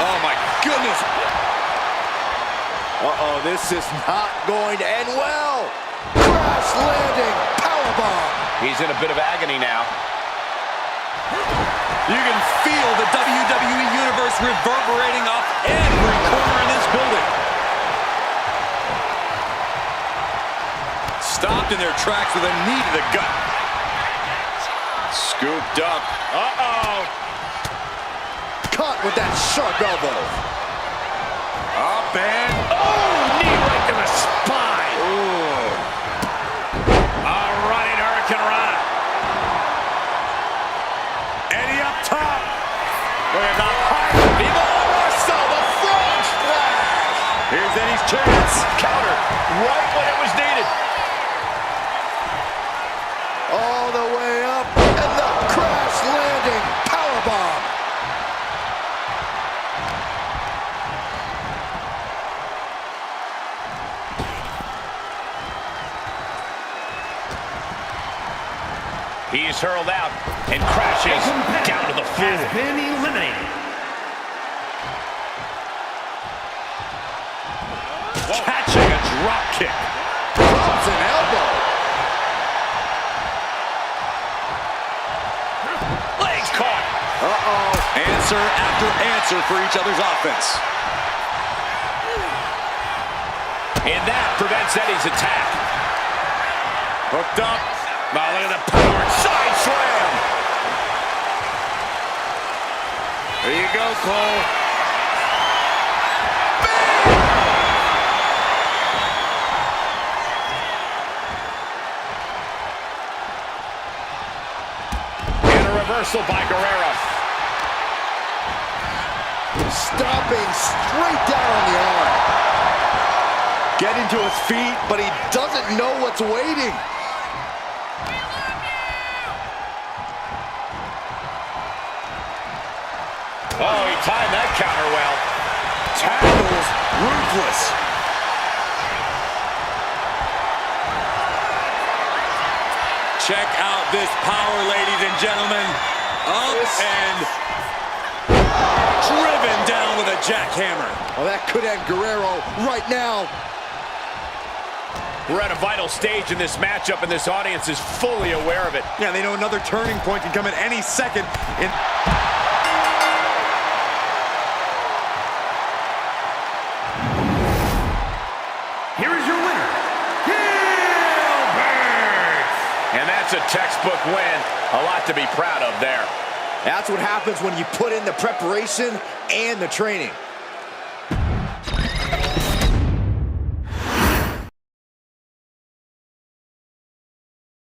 Oh, my goodness. Uh-oh, this is not going to end well. Crash landing, powerbomb. He's in a bit of agony now. You can feel the WWE Universe reverberating off every corner in this building. Stopped in their tracks with a knee to the gut. Scooped up. Uh-oh. Caught with that sharp elbow. Up and... Oh, knee right to the spine. Ooh. A running Hurricane Rana. Eddie up top. Look at the height. Viva Russell, the frog splash. Here's Eddie's chance. Counter right when it was needed. All the way up, and the crash landing, powerbomb. He is hurled out and crashes down to the floor. Has been eliminated. Catching a drop kick. Drops an elbow. Legs caught. Uh-oh. Answer after answer for each other's offense. And that prevents Eddie's attack. Hooked up. Now look at the power. Side slam. There you go, Cole. And a reversal by Guerrero. Stomping straight down on the arm. Getting to his feet, but he doesn't know what's waiting. Oh, he timed that counter well. Tackles ruthless. Check out this power, ladies and gentlemen. Up and driven down with a jackhammer. Oh, that could end Guerrero right now. We're at a vital stage in this matchup, and this audience is fully aware of it. Yeah, they know another turning point can come at any second. Here is your winner, That's a textbook win. A lot to be proud of there. That's what happens when you put in the preparation and the training.